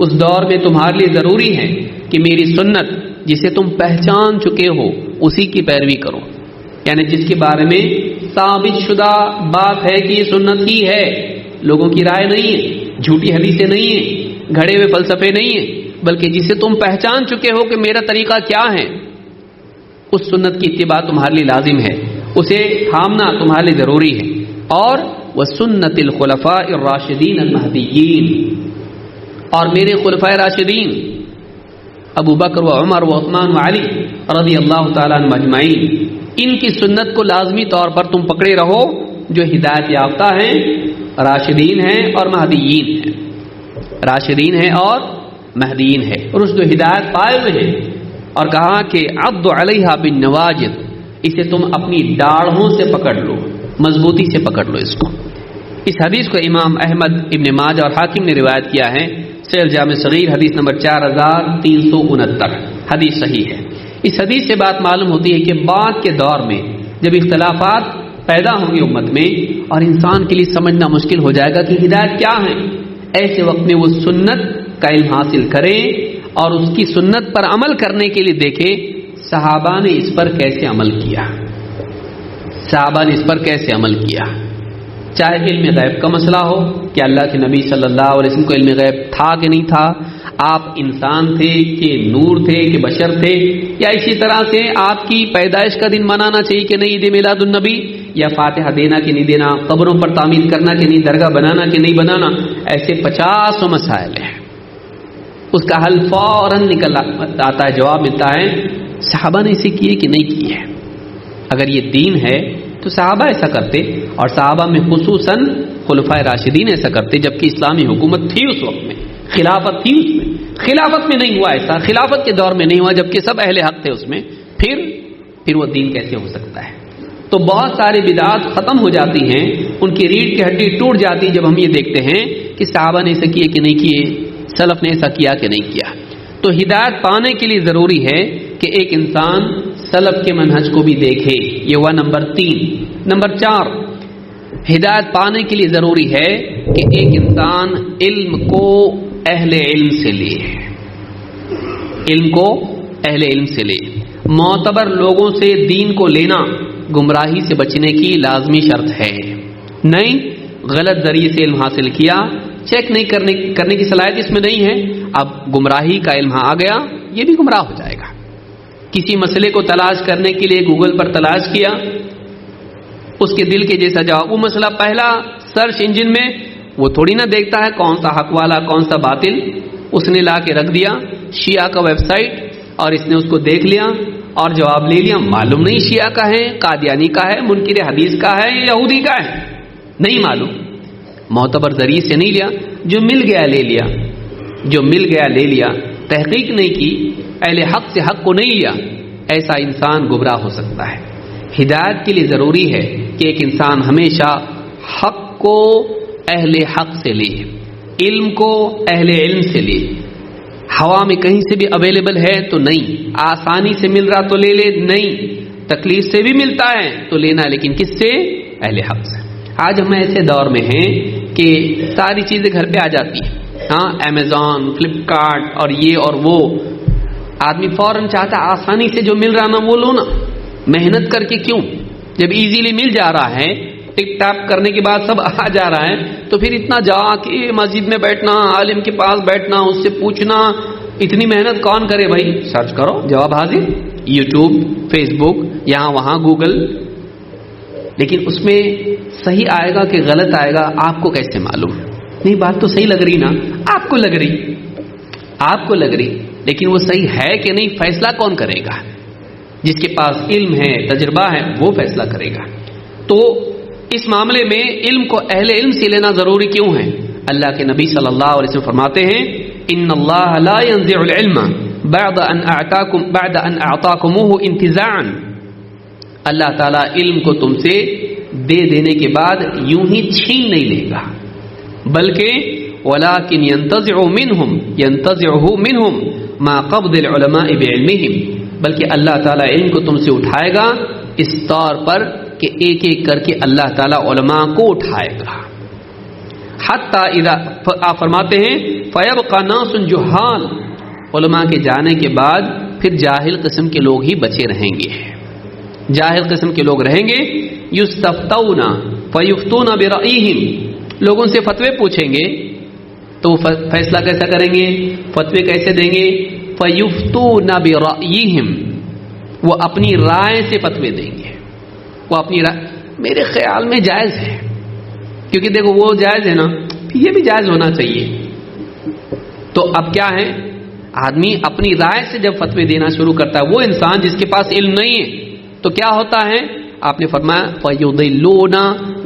اس دور میں تمہارے لیے ضروری ہے کہ میری سنت جسے تم پہچان چکے ہو اسی کی پیروی کرو، یعنی جس کے بارے میں ثابت شدہ بات ہے کہ یہ سنت ہی ہے، لوگوں کی رائے نہیں ہے، جھوٹی حدیثیں نہیں ہیں، گھڑے ہوئے فلسفے نہیں ہیں، بلکہ جسے تم پہچان چکے ہو کہ میرا طریقہ کیا ہے، اس سنت کی اتباع تمہارے لیے لازم ہے، اسے تھامنا تمہارے لیے ضروری ہے۔ اور وسنت الخلفاء الراشدین المہدیین، اور میرے خلفاء راشدین ابو بکر و عمر و عثمان و علی رضی اللہ تعالیٰ عنہ اجمعین، ان کی سنت کو لازمی طور پر تم پکڑے رہو، جو ہدایت یافتہ ہیں، راشدین ہیں اور مہدیین ہیں، راشدین ہیں اور مہدیین ہیں، رشد و ہدایت پائے ہوئے ہیں۔ اور کہا کہ عض علیہا بالنواجذ، اسے تم اپنی ڈاڑھوں سے پکڑ لو، مضبوطی سے پکڑ لو اس کو۔ اس حدیث کو امام احمد، ابن ماجہ اور حاکم نے روایت کیا ہے، صحیح جامع صغیر حدیث نمبر 4369، حدیث صحیح ہے۔ اس حدیث سے بات معلوم ہوتی ہے کہ بعد کے دور میں جب اختلافات پیدا ہوں گے امت میں اور انسان کے لیے سمجھنا مشکل ہو جائے گا کہ ہدایت کیا ہے، ایسے وقت میں وہ سنت کا علم حاصل کریں اور اس کی سنت پر عمل کرنے کے لیے دیکھیں صحابہ نے اس پر کیسے عمل کیا، صحابہ نے اس پر کیسے عمل کیا۔ چاہے علم غیب کا مسئلہ ہو کہ اللہ کے نبی صلی اللہ علیہ وسلم کو علم غیب تھا کہ نہیں تھا، آپ انسان تھے کہ نور تھے کہ بشر تھے، یا اسی طرح سے آپ کی پیدائش کا دن منانا چاہیے کہ نہیں، عید میلاد النبی، یا فاتحہ دینا کہ نہیں دینا، قبروں پر تعمیر کرنا کہ نہیں، درگاہ بنانا کہ نہیں بنانا، ایسے 50 مسائل ہیں، اس کا حل فوراً نکل آتا ہے، جواب ملتا ہے صحابہ نے اسے کیے کہ نہیں کیے۔ اگر یہ دین ہے تو صحابہ ایسا کرتے، اور صحابہ میں خصوصاً خلفائے راشدین ایسا کرتے، جبکہ اسلامی حکومت تھی اس وقت میں، خلافت تھی اس میں، خلافت میں نہیں ہوا ایسا، خلافت کے دور میں نہیں ہوا جبکہ سب اہل حق تھے اس میں، پھر وہ دین کیسے ہو سکتا ہے؟ تو بہت سارے بدعات ختم ہو جاتی ہیں، ان کی ریڑھ کی ہڈی ٹوٹ جاتی ہے جب ہم یہ دیکھتے ہیں کہ صحابہ نے ایسا کیے کہ نہیں کیے، سلف نے ایسا کیا کہ نہیں کیا۔ تو ہدایت پانے کے لیے ضروری ہے کہ ایک انسان سلف کے منہج کو بھی دیکھے، یہ ہوا نمبر 3۔ نمبر 4، ہدایت پانے کے لیے ضروری ہے کہ ایک انسان علم کو اہل علم سے لے، علم کو اہل علم سے لے۔ معتبر لوگوں سے دین کو لینا گمراہی سے بچنے کی لازمی شرط ہے، نہیں غلط ذریعے سے علم حاصل کیا، چیک نہیں کرنے کی صلاحیت اس میں نہیں ہے، اب گمراہی کا علم آ گیا، یہ بھی گمراہ ہو جائے گا۔ کسی مسئلے کو تلاش کرنے کے لیے گوگل پر تلاش کیا، اس کے دل کے جیسا جواب، وہ مسئلہ پہلا سرچ انجن میں وہ تھوڑی نہ دیکھتا ہے کون سا حق والا کون سا باطل، اس نے لا کے رکھ دیا شیعہ کا ویب سائٹ، اور اس نے اس کو دیکھ لیا اور جواب لے لیا، معلوم نہیں شیعہ کا ہے، قادیانی کا ہے، منکر حدیث کا ہے، یہودی کا ہے، نہیں معلوم، معتبر ذریعے سے نہیں لیا، جو مل گیا لے لیا، جو مل گیا لے لیا، تحقیق نہیں کی، اہل حق سے حق کو نہیں لیا، ایسا انسان گمراہ ہو سکتا ہے۔ ہدایت کے لیے ضروری ہے کہ ایک انسان ہمیشہ حق کو اہل حق سے لے، علم کو اہل علم سے لے، ہوا میں کہیں سے بھی اویلیبل ہے تو نہیں، آسانی سے مل رہا تو لے لے، نہیں، تکلیف سے بھی ملتا ہے تو لینا، لیکن کس سے؟ اہل حق سے۔ آج ہم ایسے دور میں ہیں کہ ساری چیزیں گھر پہ آ جاتی ہیں، ہاں، امیزون، فلپکارٹ اور یہ اور وہ، آدمی فوراً چاہتا آسانی سے جو مل رہا نا وہ لو نا، محنت کر کے کیوں؟ جب ایزیلی مل جا رہا ہے، ٹک ٹاپ کرنے کے بعد سب آ جا رہا ہے، تو پھر اتنا جا کے مسجد میں بیٹھنا، عالم کے پاس بیٹھنا، اس سے پوچھنا، اتنی محنت کون کرے بھائی؟ سرچ کرو، جواب حاضر، یوٹیوب، فیس بک، یہاں وہاں گوگل، لیکن اس میں صحیح آئے گا کہ غلط آئے گا آپ کو کیسے معلوم؟ نہیں بات تو صحیح لگ رہی نا، آپ کو لگ رہی، لیکن وہ صحیح ہے کہ نہیں فیصلہ کون کرے گا؟ جس کے پاس علم ہے، تجربہ ہے، وہ فیصلہ کرے گا۔ تو اس معاملے میں علم کو اہل علم سے لینا ضروری کیوں ہے؟ اللہ کے نبی صلی اللہ علیہ وسلم فرماتے ہیں ان اللہ لا ينزع العلم بعد ان اعطاکموہ انتزاعا، اللہ تعالیٰ علم کو تم سے دے دینے کے بعد یوں ہی چھین نہیں لے گا، بلکہ ولكن ينتزعه منهم ما قبض العلماء بعلمهم، بلکہ اللہ تعالیٰ علم کو تم سے اٹھائے گا اس طور پر کہ ایک ایک کر کے اللہ تعالیٰ علماء کو اٹھائے گا، حتی اذا، آپ فرماتے ہیں فیبقى ناس جہال، علماء کے جانے کے بعد پھر جاہل قسم کے لوگ ہی بچے رہیں گے، جاہل قسم کے لوگ رہیں گے، یستفتون فیفتون برأیہم، لوگوں سے فتوے پوچھیں گے تو فیصلہ کیسا کریں گے، فتوے کیسے دیں گے، فیفتون برأیہم، وہ اپنی رائے سے فتوے دیں گے، وہ اپنی رائے میرے خیال میں جائز ہے، کیونکہ دیکھو وہ جائز ہے نا، یہ بھی جائز ہونا چاہیے۔ تو اب کیا ہے، آدمی اپنی رائے سے جب فتوے دینا شروع کرتا ہے، وہ انسان جس کے پاس علم نہیں ہے تو کیا ہوتا ہے، آپ نے فرمایا فَيُضِلُّونَ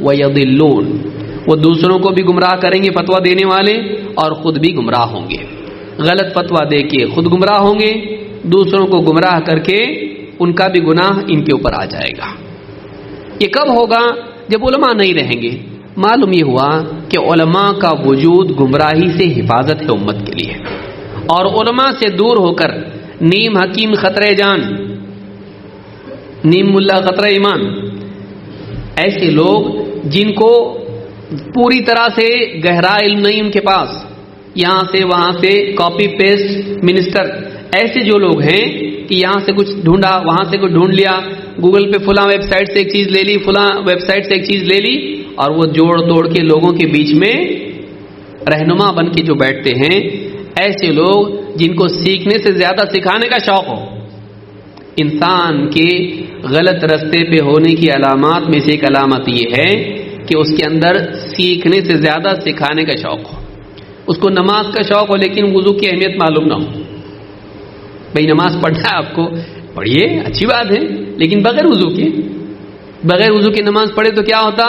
وَيَضِلُّونَ، وہ دوسروں کو بھی گمراہ کریں گے فتویٰ دینے والے، اور خود بھی گمراہ ہوں گے، غلط فتویٰ دے کے خود گمراہ ہوں گے، دوسروں کو گمراہ کر کے ان کا بھی گناہ ان کے اوپر آ جائے گا۔ یہ کب ہوگا؟ جب علماء نہیں رہیں گے۔ معلوم یہ ہوا کہ علماء کا وجود گمراہی سے حفاظت ہے امت کے لیے، اور علماء سے دور ہو کر نیم حکیم خطرہ جان، نیم ملا خطرہ ایمان، ایسے لوگ جن کو پوری طرح سے گہرا علم نہیں ان کے پاس، یہاں سے وہاں سے کاپی پیسٹ منسٹر، ایسے جو لوگ ہیں کہ یہاں سے کچھ ڈھونڈا وہاں سے کچھ ڈھونڈ لیا، گوگل پہ فلاں ویب سائٹ سے ایک چیز لے لی، فلاں ویب سائٹ سے ایک چیز لے لی، اور وہ جوڑ توڑ کے لوگوں کے بیچ میں رہنما بن کے جو بیٹھتے ہیں، ایسے لوگ جن کو سیکھنے سے زیادہ سکھانے کا شوق ہو۔ انسان کے غلط رستے پہ ہونے کی علامات میں سے ایک علامت یہ ہے کہ اس کے اندر سیکھنے سے زیادہ سکھانے کا شوق ہو۔ اس کو نماز کا شوق ہو لیکن وضو کی اہمیت معلوم نہ ہو، بھئی نماز پڑھنا ہے آپ کو، پڑھیے اچھی بات ہے، لیکن بغیر وضو کے نماز پڑھے تو کیا ہوتا،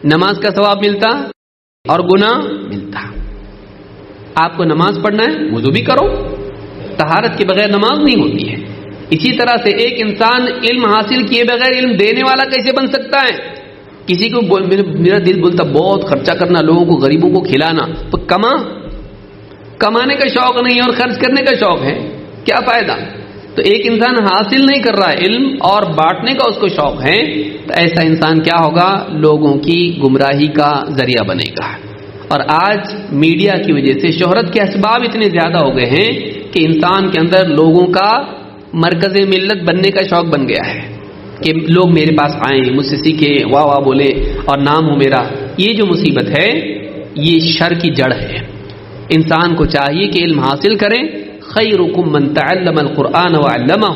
نماز کا ثواب ملتا اور گناہ ملتا۔ آپ کو نماز پڑھنا ہے، وضو بھی کرو، طہارت کے بغیر نماز نہیں ہوتی ہے۔ اسی طرح سے ایک انسان علم حاصل کیے بغیر علم دینے والا کیسے بن سکتا ہے؟ کسی کو میرا دل بولتا بہت خرچہ کرنا، لوگوں کو غریبوں کو کھلانا، تو کمانے کا شوق نہیں اور خرچ کرنے کا شوق ہے، کیا فائدہ؟ تو ایک انسان حاصل نہیں کر رہا ہے علم اور بانٹنے کا اس کو شوق ہے، تو ایسا انسان کیا ہوگا، لوگوں کی گمراہی کا ذریعہ بنے گا۔ اور آج میڈیا کی وجہ سے شہرت کے اسباب اتنے زیادہ ہو گئے ہیں کہ انسان کے اندر لوگوں کا مرکز ملت بننے کا شوق بن گیا ہے کہ لوگ میرے پاس آئیں، مجھ سے سیکھیں، واہ واہ بولے اور نام ہو میرا۔ یہ جو مصیبت ہے یہ شر کی جڑ ہے۔ انسان کو چاہیے کہ علم حاصل کریں، خیرکم من تعلم القرآن وعلمہ،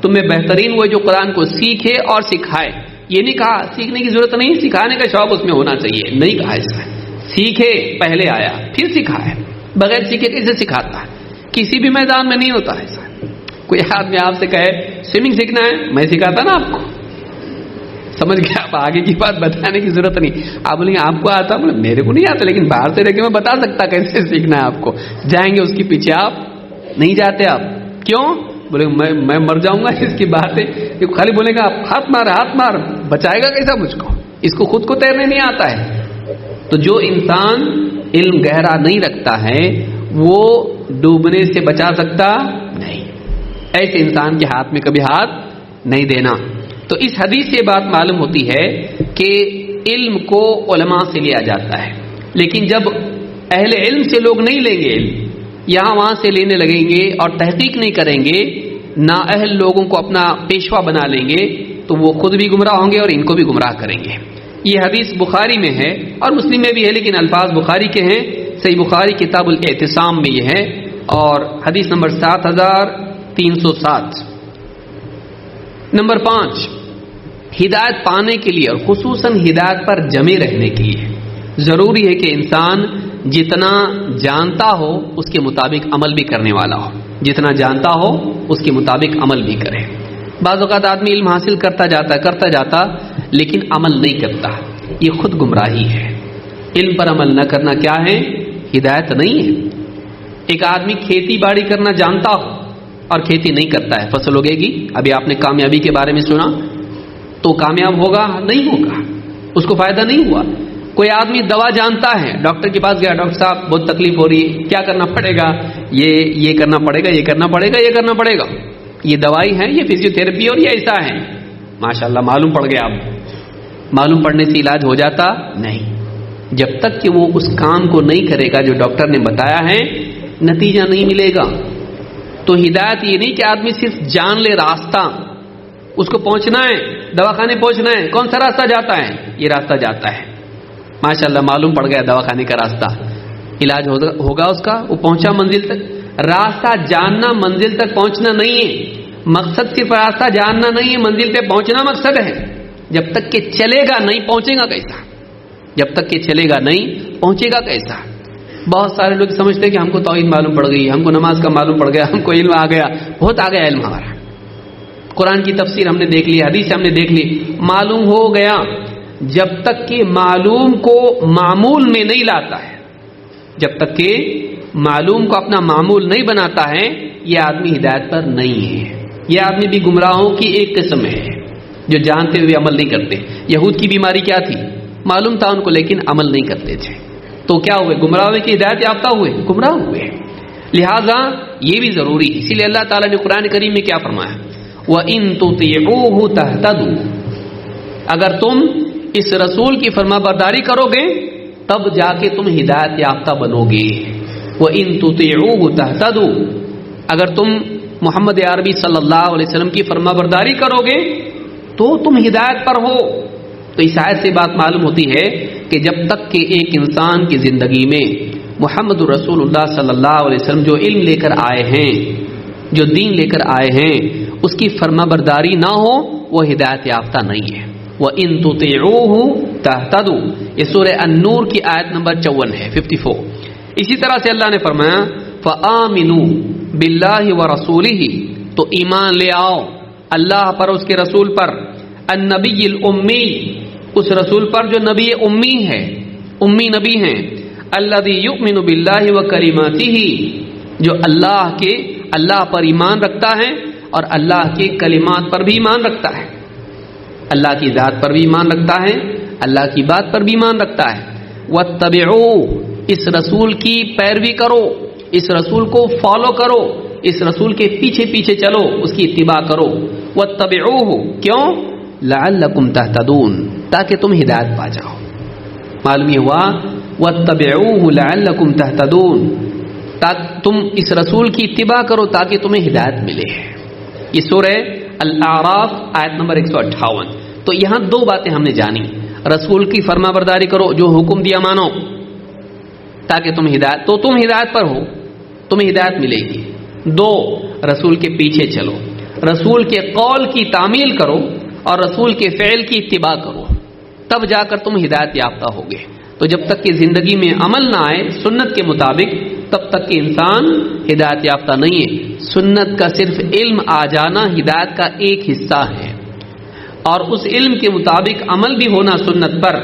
تم میں بہترین وہ جو قرآن کو سیکھے اور سکھائے۔ یہ نہیں کہا سیکھنے کی ضرورت نہیں، سکھانے کا شوق اس میں ہونا چاہیے، نہیں کہا ایسا، سیکھے پہلے آیا پھر سکھائے، بغیر سیکھے کیسے سکھاتا ہے؟ کسی بھی میدان میں نہیں ہوتا ایسا۔ کوئی آدمی آپ سے کہے سوئمنگ سیکھنا ہے، میں سکھاتا نا آپ کو، سمجھ گیا؟ آپ آگے کی بات بتانے کی ضرورت نہیں۔ آپ بولیں گے آپ کو آتا، میرے کو نہیں آتا، لیکن باہر سے رہ کے میں بتا سکتا کیسے سیکھنا ہے آپ کو۔ جائیں گے اس کے پیچھے، آپ نہیں جاتے، آپ کیوں؟ بولے میں مر جاؤں گا اس کی بات ہے، خالی بولے گا آپ ہاتھ مار، بچائے گا کیسا مجھ کو؟ اس کو خود کو تیرنے نہیں آتا ہے۔ تو جو انسان علم گہرا نہیں رکھتا ہے وہ ڈوبنے سے بچا سکتا نہیں، ایسے انسان کے ہاتھ میں کبھی ہاتھ نہیں دینا۔ تو اس حدیث سے بات معلوم ہوتی ہے کہ علم کو علماء سے لیا جاتا ہے، لیکن جب اہل علم سے لوگ نہیں لیں گے علم، یہاں وہاں سے لینے لگیں گے اور تحقیق نہیں کریں گے، نااہل لوگوں کو اپنا پیشوا بنا لیں گے، تو وہ خود بھی گمراہ ہوں گے اور ان کو بھی گمراہ کریں گے۔ یہ حدیث بخاری میں ہے اور مسلم میں بھی ہے، لیکن الفاظ بخاری کے ہیں۔ صحیح بخاری کتاب الاعتصام میں یہ ہے، اور حدیث نمبر 7307۔ نمبر 5، ہدایت پانے کے لیے اور خصوصاً ہدایت پر جمے رہنے کے لیے ضروری ہے کہ انسان جتنا جانتا ہو اس کے مطابق عمل بھی کرنے والا ہو، جتنا جانتا ہو اس کے مطابق عمل بھی کرے۔ بعض اوقات آدمی علم حاصل کرتا جاتا لیکن عمل نہیں کرتا، یہ خود گمراہی ہے۔ علم پر عمل نہ کرنا کیا ہے؟ ہدایت نہیں ہے۔ ایک آدمی کھیتی باڑی کرنا جانتا ہو اور کھیتی نہیں کرتا ہے، فصل اگے گی؟ ابھی آپ نے کامیابی کے بارے میں سنا، تو کامیاب ہوگا؟ نہیں ہوگا، اس کو فائدہ نہیں ہوا۔ کوئی آدمی دوا جانتا ہے، ڈاکٹر کے پاس گیا، ڈاکٹر صاحب بہت تکلیف ہو رہی ہے، کیا کرنا پڑے گا؟ یہ کرنا پڑے گا، یہ کرنا پڑے گا، یہ کرنا پڑے گا، یہ دوائی ہے، یہ فزیو تھراپی اور یہ ایسا ہے۔ ماشاءاللہ معلوم پڑ گیا۔ اب معلوم پڑنے سے علاج ہو جاتا نہیں، جب تک کہ وہ اس کام کو نہیں کرے گا جو ڈاکٹر نے بتایا ہے نتیجہ نہیں ملے گا۔ تو ہدایت یہ نہیں کہ آدمی صرف جان لے راستہ، اس کو پہنچنا ہے، دواخانے پہنچنا ہے، کون سا راستہ جاتا ہے؟ یہ راستہ جاتا ہے، ماشاءاللہ معلوم پڑ گیا دواخانے کا راستہ، علاج ہوگا اس کا، وہ پہنچا منزل تک۔ راستہ جاننا منزل تک پہنچنا نہیں ہے، مقصد صرف راستہ جاننا نہیں ہے، منزل پہ پہنچنا مقصد ہے۔ جب تک کہ چلے گا نہیں پہنچے گا کیسا؟ جب تک کہ چلے گا نہیں پہنچے گا کیسا؟ بہت سارے لوگ سمجھتے ہیں کہ ہم کو توحید معلوم پڑ گئی، ہم کو نماز کا معلوم پڑ گیا، ہم کو علم آ گیا، بہت آ گیا علم ہمارا، قرآن کی تفسیر ہم نے دیکھ لی، حدیث ہم نے دیکھ لی، معلوم ہو گیا۔ جب تک کہ معلوم کو معمول میں نہیں لاتا ہے، جب تک کہ معلوم کو اپنا معمول نہیں بناتا ہے، یہ آدمی ہدایت پر نہیں ہے۔ یہ آدمی بھی گمراہوں کی ایک قسم ہے جو جانتے ہوئے عمل نہیں کرتے۔ یہود کی بیماری کیا تھی؟ معلوم تھا ان کو لیکن عمل نہیں کرتے تھے، تو کیا ہوئے؟ گمراہ ہوئے کہ ہدایت یافتہ ہوئے؟ گمراہ ہوئے۔ لہذا یہ بھی ضروری ہے، اسی لیے اللہ تعالیٰ نے قرآن کریم میں کیا فرمایا؟ وَإِن تُطِيعُوهُ تَهْتَدُوا، اگر تم اس رسول کی فرما برداری کرو گے تب جا کے تم ہدایت یافتہ بنو گے۔ وَإِن تُطِيعُوهُ تَهْتَدُوا، اگر تم محمد عربی صلی اللہ علیہ وسلم کی فرما برداری کرو گے تو تم ہدایت پر ہو۔ تو اس آیت سے بات معلوم ہوتی ہے کہ جب تک کہ ایک انسان کی زندگی میں محمد رسول اللہ صلی اللہ علیہ وسلم جو علم لے کر آئے ہیں، جو دین لے کر آئے ہیں، اس کی فرما برداری نہ ہو وہ ہدایت یافتہ نہیں ہے۔ وَإِن تُطِيعُوهُ تَهْتَدُوا، یہ سورہ النور کی آیت نمبر 54 ہے، 54۔ اسی طرح سے اللہ نے فرمایا فَآمِنُوا بِاللَّهِ وَرَسُولِهِ، تو ایمان لے آؤ اللہ پر، اس کے رسول پر، النبی الامی، اس رسول پر جو نبی امی ہے، امی نبی ہیں، الذی یؤمن باللہ وکلماتہ، جو اللہ پر ایمان رکھتا ہے اور اللہ کے کلمات پر بھی ایمان رکھتا ہے، اللہ کی ذات پر بھی ایمان رکھتا ہے، اللہ کی بات پر بھی ایمان رکھتا ہے۔ واتبعوه، اس رسول کی پیروی کرو، اس رسول کو فالو کرو، اس رسول کے پیچھے پیچھے چلو، اس کی اتباع کرو۔ واتبعوه، کیوں؟ لعلکم تہتدون، تاکہ تم ہدایت پا جاؤ۔ معلوم یہ ہوا واتبعوه لعلکم تہتدون، تاکہ تم اس رسول کی اتباع کرو تاکہ تمہیں ہدایت ملے۔ یہ سورہ الاعراف آیت نمبر 158۔ تو یہاں دو باتیں ہم نے جانی، رسول کی فرما برداری کرو، جو حکم دیا مانو تاکہ تم ہدایت، تو تم ہدایت پر ہو، تمہیں ہدایت ملے گی۔ دو، رسول کے پیچھے چلو، رسول کے قول کی تعمیل کرو اور رسول کے فعل کی اتباع کرو، تب جا کر تم ہدایت یافتہ ہوگے۔ تو جب تک کہ زندگی میں عمل نہ آئے سنت کے مطابق تب تک کہ انسان ہدایت یافتہ نہیں ہے۔ سنت کا صرف علم آ جانا ہدایت کا ایک حصہ ہے، اور اس علم کے مطابق عمل بھی ہونا سنت پر،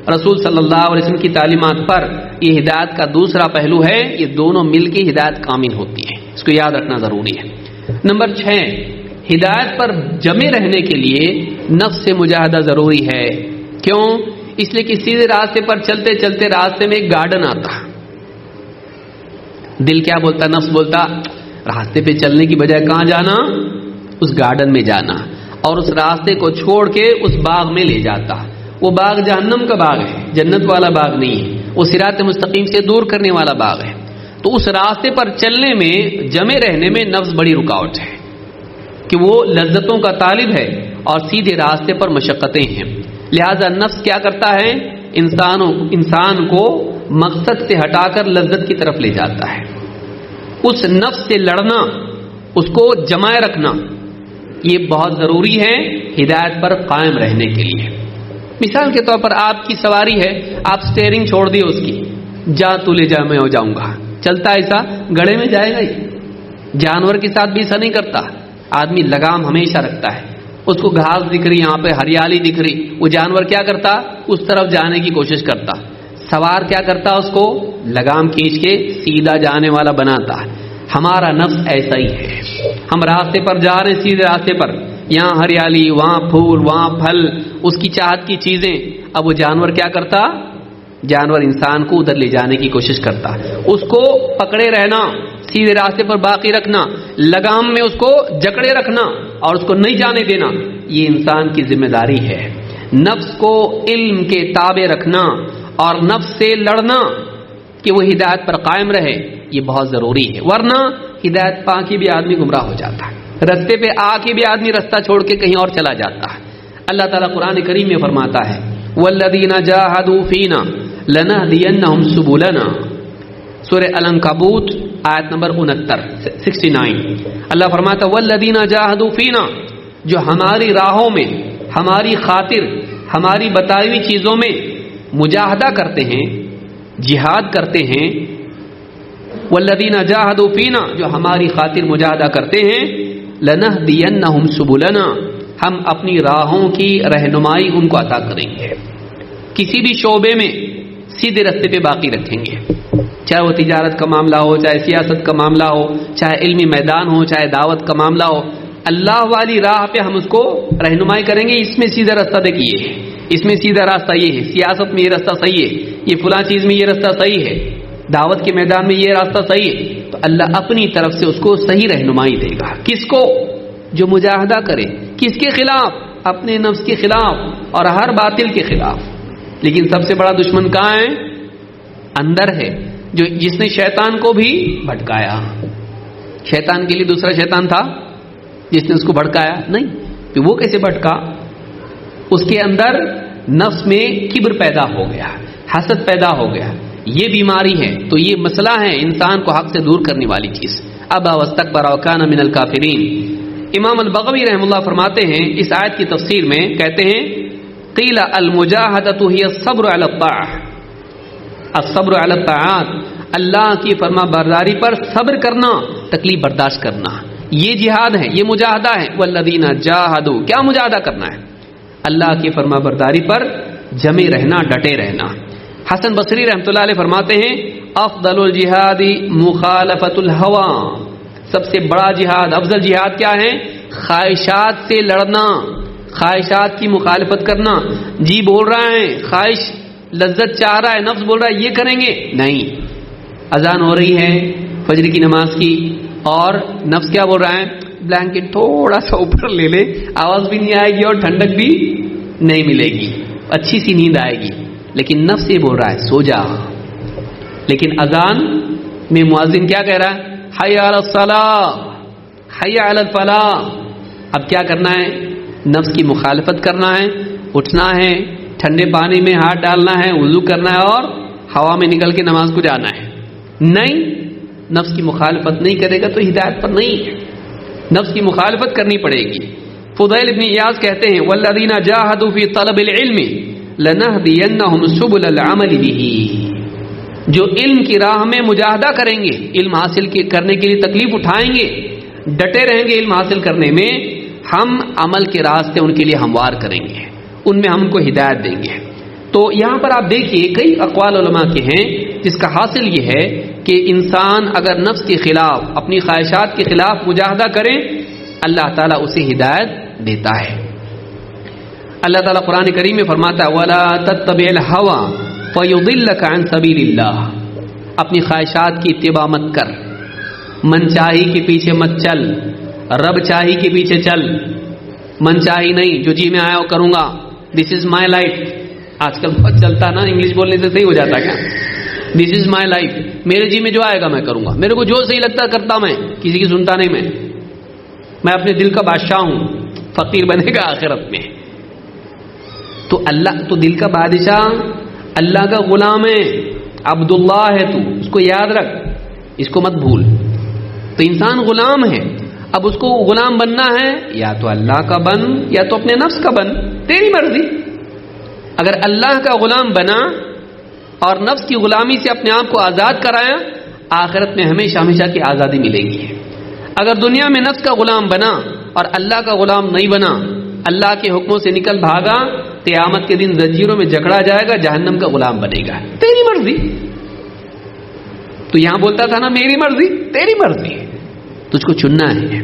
رسول صلی اللہ علیہ وسلم کی تعلیمات پر، یہ ہدایت کا دوسرا پہلو ہے۔ یہ دونوں مل کے ہدایت کامل ہوتی ہے، اس کو یاد رکھنا ضروری ہے۔ نمبر 6، ہدایت پر جمے رہنے کے لیے نفس سے مجاہدہ ضروری ہے۔ کیوں؟ اس لیے کہ سیدھے راستے پر چلتے چلتے راستے میں ایک گارڈن آتا، دل کیا بولتا؟ نفس بولتا راستے پہ چلنے کی بجائے کہاں جانا؟ اس گارڈن میں جانا، اور اس راستے کو چھوڑ کے اس باغ میں لے جاتا۔ وہ باغ جہنم کا باغ ہے، جنت والا باغ نہیں ہے، وہ صراط مستقیم سے دور کرنے والا باغ ہے۔ تو اس راستے پر چلنے میں، جمے رہنے میں نفس بڑی رکاوٹ ہے کہ وہ لذتوں کا طالب ہے اور سیدھے راستے پر مشقتیں ہیں۔ لہذا نفس کیا کرتا ہے؟ انسان کو مقصد سے ہٹا کر لذت کی طرف لے جاتا ہے۔ اس نفس سے لڑنا، اس کو جمائے رکھنا، یہ بہت ضروری ہے ہدایت پر قائم رہنے کے لیے۔ مثال کے طور پر آپ کی سواری ہے، آپ سٹیئرنگ چھوڑ دیے اس کی، جا تو لے جا میں ہو جاؤں گا، چلتا ایسا گڑھے میں جائے گا ہی۔ جانور کے ساتھ بھی ایسا نہیں کرتا، آدمی لگام ہمیشہ رکھتا ہے، اس کو گھاس دکھ رہی، یہاں پہ ہریالی دکھ رہی، وہ جانور کیا کرتا؟ اس طرف جانے کی کوشش کرتا۔ سوار کیا کرتا؟ اس کو لگام کھینچ کے سیدھا جانے والا بناتا ہے۔ ہمارا نفس ایسا ہی ہے، ہم راستے پر جا رہے ہیں، سیدھے راستے پر، یہاں ہریالی، وہاں پھول، وہاں پھل، اس کی چاہت کی چیزیں۔ اب وہ جانور کیا کرتا؟ جانور انسان کو ادھر لے جانے کی کوشش کرتا، اس کو پکڑے رہنا، سیدھے راستے پر باقی رکھنا، لگام میں اس کو جکڑے رکھنا اور اس کو نہیں جانے دینا، یہ انسان کی ذمہ داری ہے۔ نفس کو علم کے تابع رکھنا اور نفس سے لڑنا کہ وہ ہدایت پر قائم رہے، یہ بہت ضروری ہے، ورنہ ہدایت پا کے بھی آدمی گمراہ ہو جاتا ہے، رستے پہ آ کے بھی آدمی رستہ چھوڑ کے کہیں اور چلا جاتا ہے۔ اللہ تعالیٰ قرآن کریم میں فرماتا ہے وَالَّذِينَ جَاهَدُوا فِينَا لَنَهْدِيَنَّهُمْ سُبُلَنَا، سورہ العنکبوت آیت نمبر 69۔ اللہ فرماتا ہے وَالَّذِينَ جَاهَدُوا فِينَا، جو ہماری راہوں میں، ہماری خاطر، ہماری بتائی ہوئی چیزوں میں مجاہدہ کرتے ہیں، جہاد کرتے ہیں، والذین جاہدوا فینا، جو ہماری خاطر مجاہدہ کرتے ہیں، لنہدینہم سبلنا، ہم اپنی راہوں کی رہنمائی ان کو عطا کریں گے، کسی بھی شعبے میں سیدھے راستے پہ باقی رکھیں گے، چاہے وہ تجارت کا معاملہ ہو، چاہے سیاست کا معاملہ ہو، چاہے علمی میدان ہو، چاہے دعوت کا معاملہ ہو، اللہ والی راہ پہ ہم اس کو رہنمائی کریں گے، اس میں سیدھا راستہ دیکھیے، اس میں سیدھا راستہ یہ ہے، سیاست میں یہ راستہ صحیح ہے، یہ فلاں چیز میں یہ راستہ صحیح ہے، دعوت کے میدان میں یہ راستہ صحیح ہے، تو اللہ اپنی طرف سے اس کو صحیح رہنمائی دے گا۔ کس کو؟ جو مجاہدہ کرے، کس کے خلاف؟ اپنے نفس کے خلاف اور ہر باطل کے خلاف۔ لیکن سب سے بڑا دشمن کہاں ہے؟ اندر ہے، جو جس نے شیطان کو بھی بھٹکایا۔ شیطان کے لیے دوسرا شیطان تھا جس نے اس کو بھٹکایا؟ نہیں، تو وہ کیسے بھٹکا؟ اس کے اندر نفس میں کبر پیدا ہو گیا، حسد پیدا ہو گیا، یہ بیماری ہے، تو یہ مسئلہ ہے انسان کو حق سے دور کرنے والی چیز۔ ابا واستکبر وکان من الکافرین۔ امام البغوی رحم اللہ فرماتے ہیں اس آیت کی تفسیر میں، کہتے ہیں قیل المجاہدۃ ہی الصبر علی الطاعۃ، الصبر علی الطاعات، اللہ کی فرما برداری پر صبر کرنا، تکلیف برداشت کرنا، یہ جہاد ہے، یہ مجاہدہ ہے۔ والذین جاہدوا، کیا مجاہدہ کرنا ہے؟ اللہ کی فرما برداری پر جمے رہنا، ڈٹے رہنا۔ حسن بصری رحمۃ اللہ علیہ فرماتے ہیں افضل الجہاد مخالفت الہوى، سب سے بڑا جہاد، افضل جہاد کیا ہے؟ خواہشات سے لڑنا، خواہشات کی مخالفت کرنا۔ جی بول رہا ہے، خواہش لذت چاہ رہا ہے، نفس بول رہا ہے یہ کریں گے، نہیں، اذان ہو رہی ہے فجر کی نماز کی اور نفس کیا بول رہا ہے؟ بلینکٹ تھوڑا سا اوپر لے لے، آواز بھی نہیں آئے گی اور ٹھنڈک بھی نہیں ملے گی، اچھی سی نیند آئے گی، لیکن نفس یہ بول رہا ہے سو جا۔ لیکن اذان میں مؤذن کیا کہہ رہا ہے؟ حی علی الصلاۃ، حی علی الفلاح۔ اب کیا کرنا ہے؟ نفس کی مخالفت کرنا ہے، اٹھنا ہے، ٹھنڈے پانی میں ہاتھ ڈالنا ہے، وضو کرنا ہے اور ہوا میں نکل کے نماز کو جانا ہے۔ نہیں، نفس کی مخالفت نہیں کرے گا تو ہدایت پر نہیں ہے، نفس کی مخالفت کرنی پڑے گی۔ فضیل ابن ایاض کہتے ہیں والذین جاہدوا فی طلب العلم لنہدینہم سبل العمل بہ، جو علم کی راہ میں مجاہدہ کریں گے، علم حاصل کرنے کے لیے تکلیف اٹھائیں گے، ڈٹے رہیں گے علم حاصل کرنے میں، ہم عمل کے راستے ان کے لیے ہموار کریں گے، ان میں ہم کو ہدایت دیں گے۔ تو یہاں پر آپ دیکھیے کئی اقوال علماء کے ہیں جس کا حاصل یہ ہے کہ انسان اگر نفس کے خلاف، اپنی خواہشات کے خلاف مجاہدہ کرے، اللہ تعالیٰ اسے ہدایت دیتا ہے۔ اللہ تعالیٰ قرآن کریم میں فرماتا ہے وَلَا تَتَّبِعِ الْهَوَىٰ فَيُضِلَّكَ عَن سَبِيلِ اللَّهِ، اپنی خواہشات کی اتباع مت کر، من چاہی کے پیچھے مت چل، رب چاہی کے پیچھے چل، من چاہی نہیں، جو جی میں آیا وہ کروں گا، دس از مائی لائف، آج کل بہت چلتا نا، انگلش بولنے سے صحیح ہو جاتا کیا؟ دس از مائی لائف، میرے جی میں جو آئے گا میں کروں گا، میرے کو جو صحیح لگتا کرتا، میں کسی کی سنتا نہیں، میں اپنے دل کا بادشاہ ہوں، فقیر بنے گا آخرت میں۔ تو اللہ، تو دل کا بادشاہ اللہ کا غلام ہے، عبداللہ ہے، تو اس کو یاد رکھ، اس کو مت بھول۔ تو انسان غلام ہے، اب اس کو غلام بننا ہے، یا تو اللہ کا بن یا تو اپنے نفس کا بن، تیری مرضی۔ اگر اللہ کا غلام بنا اور نفس کی غلامی سے اپنے آپ کو آزاد کرایا، آخرت میں ہمیشہ ہمیشہ کی آزادی ملے گی۔ اگر دنیا میں نفس کا غلام بنا اور اللہ کا غلام نہیں بنا، اللہ کے حکموں سے نکل بھاگا، قیامت کے دن زنجیروں میں جکڑا جائے گا، جہنم کا غلام بنے گا۔ تیری مرضی، تو یہاں بولتا تھا نا میری مرضی، تیری مرضی، تجھ کو چننا ہے۔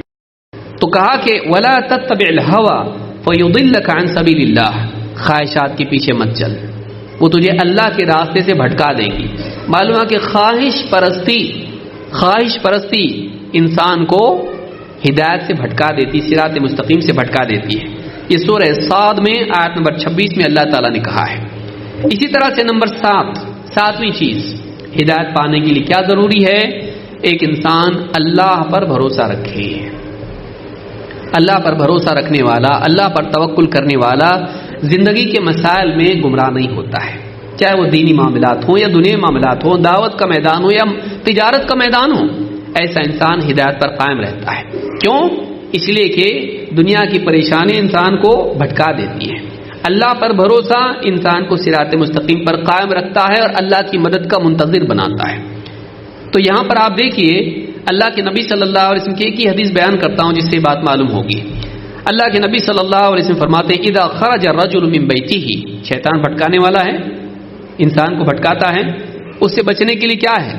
تو کہا کہ وَلَا تَتَّبِعِ الْهَوَى فَيُضِلَّكَ عَنْ سَبِيلِ اللَّهِ، خواہشات کے پیچھے مت چل، وہ تجھے اللہ کے راستے سے بھٹکا دے گی۔ معلوم ہے کہ خواہش پرستی انسان کو ہدایت سے بھٹکا دیتی، صراط مستقیم سے بھٹکا دیتی ہے۔ یہ سورہ صاد میں آیت نمبر 26 میں اللہ تعالیٰ نے کہا ہے۔ اسی طرح سے نمبر 7ویں چیز ہدایت پانے کے لیے کیا ضروری ہے؟ ایک انسان اللہ پر بھروسہ رکھے۔ اللہ پر بھروسہ رکھنے والا، اللہ پر توکل کرنے والا زندگی کے مسائل میں گمراہ نہیں ہوتا ہے، چاہے وہ دینی معاملات ہوں یا دنیا معاملات ہوں، دعوت کا میدان ہو یا تجارت کا میدان ہو، ایسا انسان ہدایت پر قائم رہتا ہے۔ کیوں؟ اس لیے کہ دنیا کی پریشانی انسان کو بھٹکا دیتی ہے، اللہ پر بھروسہ انسان کو صراط مستقیم پر قائم رکھتا ہے اور اللہ کی مدد کا منتظر بناتا ہے۔ تو یہاں پر آپ دیکھیے اللہ کے نبی صلی اللہ علیہ وسلم کی ایک ہی حدیث بیان کرتا ہوں جس سے بات معلوم ہوگی۔ اللہ کے نبی صلی اللہ علیہ وسلم فرماتے ہیں اذا خرج الرجل من بیتہ، شیطان بھٹکانے والا ہے، انسان کو بھٹکاتا ہے، اس سے بچنے کے لیے کیا ہے؟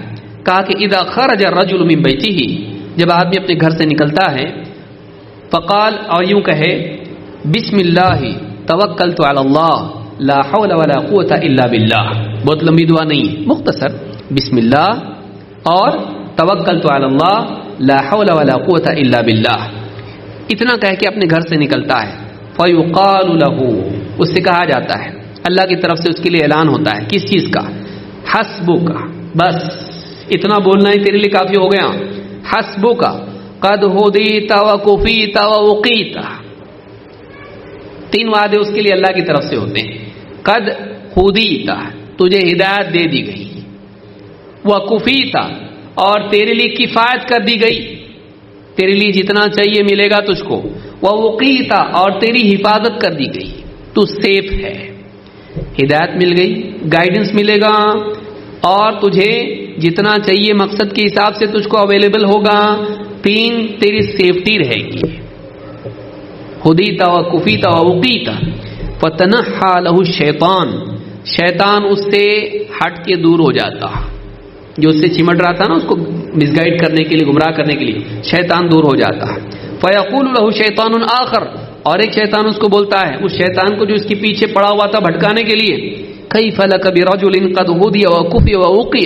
کہا کہ اذا خرج الرجل من بیتہ، جب آدمی اپنے گھر سے نکلتا ہے، فقال، اور یوں کہے، بسم اللہ توکلت علی اللہ لا حول ولا قوت الا باللہ، بہت لمبی دعا نہیں، مختصر، بسم اللہ اور توکلت علی اللہ لا حول ولا قوت الا باللہ، اتنا کہہ کے اپنے گھر سے نکلتا ہے۔ فیقال له، اس سے کہا جاتا ہے، اللہ کی طرف سے اس کے لیے اعلان ہوتا ہے، کس چیز کا؟ حسبک، بس اتنا بولنا ہی تیرے لیے کافی ہو گیا، حسبک قد ہدیت وکفیت ووقیت، 3 وعدے اس کے لیے اللہ کی طرف سے ہوتے ہیں۔ قد ہدیت، تجھے ہدایت دے دی گئی، وکفیت، اور تیرے لیے کفایت کر دی گئی، تیرے لیے جتنا چاہیے ملے گا تجھ کو، ووقیت، اور تیری حفاظت کر دی گئی، تو سیف ہے، ہدایت مل گئی، گائیڈنس ملے گا، اور تجھے جتنا چاہیے مقصد کے حساب سے تجھ کو اویلیبل ہوگا، 3 تیری سیفٹی رہے گی، ہدیت وکفیت ووقیت۔ فتنحى له الشیطان، شیطان اس سے ہٹ کے دور ہو جاتا، جو اس سے چمٹ رہا تھا نا اس کو مس گائڈ کرنے کے لیے، گمراہ کرنے کے لیے، شیطان دور ہو جاتا ہے۔ فیقول له شیطان آخر، اور ایک شیطان اس کو بولتا ہے، اس شیطان کو جو اس کے پیچھے پڑا ہوا تھا بھٹکانے کے لیے، کیف لک برجل قد ہدی وکفی ووقی،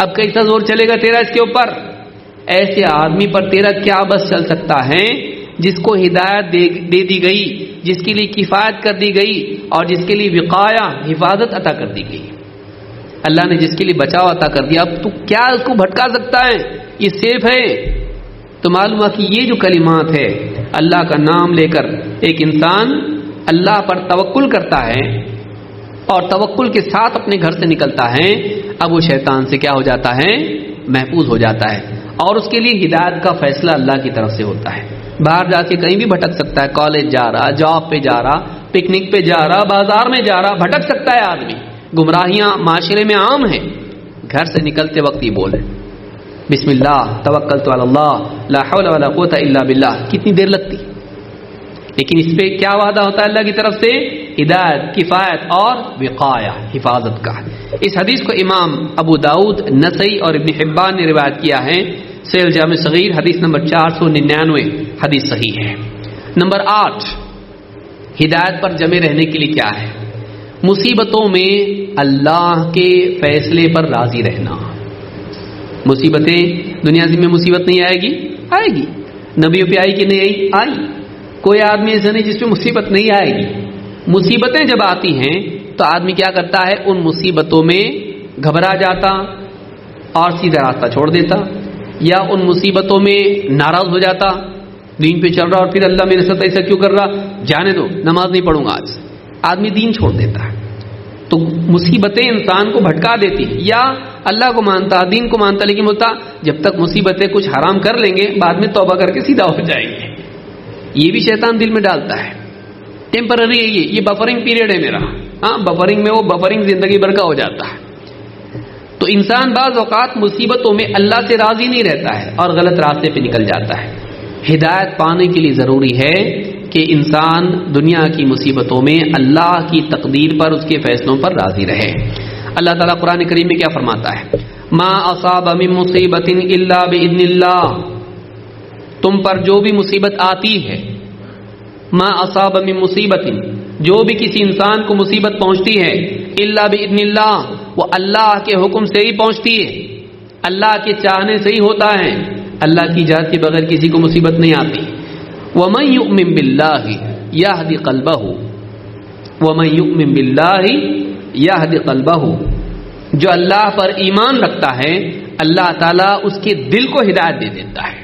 اب کیسا زور چلے گا تیرا اس کے اوپر؟ ایسے آدمی پر تیرا کیا بس چل سکتا ہے جس کو ہدایت دے دی گئی، جس کے لیے کفایت کر دی گئی، اور جس کے لیے وقایا، حفاظت عطا کر دی گئی، اللہ نے جس کے لیے بچاؤ عطا کر دیا، اب تو کیا اس کو بھٹکا سکتا ہے؟ یہ سیف ہے۔ تو معلوم ہے کہ یہ جو کلمات ہے، اللہ کا نام لے کر ایک انسان اللہ پر توکل کرتا ہے اور توکل کے ساتھ اپنے گھر سے نکلتا ہے، اب وہ شیطان سے کیا ہو جاتا ہے؟ محفوظ ہو جاتا ہے، اور اس کے لیے ہدایت کا فیصلہ اللہ کی طرف سے ہوتا ہے۔ باہر جا کے کہیں بھی بھٹک سکتا ہے، کالج جا رہا، جاب پہ جا رہا، پکنک پہ جا رہا، بازار میں جا رہا، بھٹک سکتا ہے آدمی، گمراہیاں معاشرے میں عام ہیں۔ گھر سے نکلتے وقت ہی بولے بسم اللہ توکلت علی اللہ لا حول ولا قوت الا باللہ، کتنی دیر لگتی، لیکن اس پہ کیا وعدہ ہوتا ہے اللہ کی طرف سے؟ ہدایت، کفایت اور وقایہ، حفاظت کا۔ اس حدیث کو امام ابو داؤد، نسائی اور ابن حبان نے روایت کیا ہے، سیل جامع صغیر حدیث نمبر 499، حدیث صحیح ہے۔ نمبر 8، ہدایت پر جمے رہنے کے لیے کیا ہے؟ مصیبتوں میں اللہ کے فیصلے پر راضی رہنا۔ مصیبتیں، دنیا میں مصیبت نہیں آئے گی، آئے گی، نبیوں پہ آئی کہ نہیں آئی؟ آئی، کوئی آدمی ایسا نہیں جس پہ مصیبت نہیں آئے گی۔ مصیبتیں جب آتی ہیں تو آدمی کیا کرتا ہے؟ ان مصیبتوں میں گھبرا جاتا اور سیدھا راستہ چھوڑ دیتا، یا ان مصیبتوں میں ناراض ہو جاتا، دین پہ چل رہا اور پھر اللہ میرے ساتھ ایسا کیوں کر رہا، جانے دو، نماز نہیں پڑھوں گا آج، آدمی دین چھوڑ دیتا ہے۔ تو مصیبتیں انسان کو بھٹکا دیتی، یا اللہ کو مانتا، دین کو مانتا، لیکن بولتا جب تک مصیبتیں کچھ حرام کر لیں گے بعد میں توبہ کر کے سیدھا ہو جائیں گے، یہ بھی شیطان دل میں ڈالتا ہے۔ ٹیمپرری ہے، یہ بفرنگ پیریڈ ہے میرا، ہاں بفرنگ میں وہ بفرنگ زندگی بھر کا ہو جاتا ہے. تو انسان بعض اوقات مصیبتوں میں اللہ سے راضی نہیں رہتا ہے اور غلط راستے پہ نکل جاتا ہے. ہدایت پانے کے لیے ضروری ہے کہ انسان دنیا کی مصیبتوں میں اللہ کی تقدیر پر، اس کے فیصلوں پر راضی رہے. اللہ تعالیٰ قرآن کریم میں کیا فرماتا ہے؟ ما اصاب من مصیبت الا باذن اللہ، تم پر جو بھی مصیبت آتی ہے، ما اصاب من مصیبت، جو بھی کسی انسان کو مصیبت پہنچتی ہے، الا باذن اللہ، وہ اللہ کے حکم سے ہی پہنچتی ہے، اللہ کے چاہنے سے ہی ہوتا ہے. اللہ کی اجازت کے بغیر کسی کو مصیبت نہیں آتی. وَمَن يُؤْمِن بِاللَّهِ يَهْدِ قَلْبَهُ، وَمَن يُؤْمِن بِاللَّهِ يَهْدِ قَلْبَهُ، جو اللہ پر ایمان رکھتا ہے اللہ تعالیٰ اس کے دل کو ہدایت دے دیتا ہے.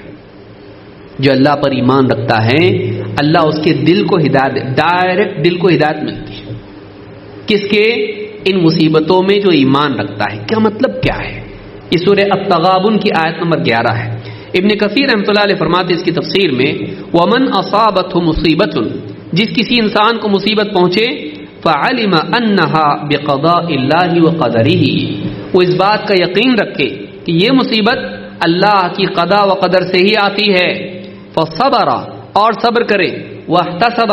جو اللہ پر ایمان رکھتا ہے اللہ اس کے دل کو ہدایت، ڈائریکٹ دل کو ہدایت ملتی ہے. کس کے؟ ان مصیبتوں میں جو ایمان رکھتا ہے. کیا مطلب کیا ہے؟ یہ سورہ التغابن کی آیت نمبر 11 ہے. ابن کثیر رحمۃ اللہ علیہ فرماتے اس کی تفسیر میں ومن اصابته مصیبت، جس کسی انسان کو مصیبت پہنچے، فعلم انها بقضاء اللہ وقدرہ، وہ اس بات کا یقین رکھے کہ یہ مصیبت اللہ کی قضا و قدر سے ہی آتی ہے. فصبر، اور صبر کرے، واحتسب،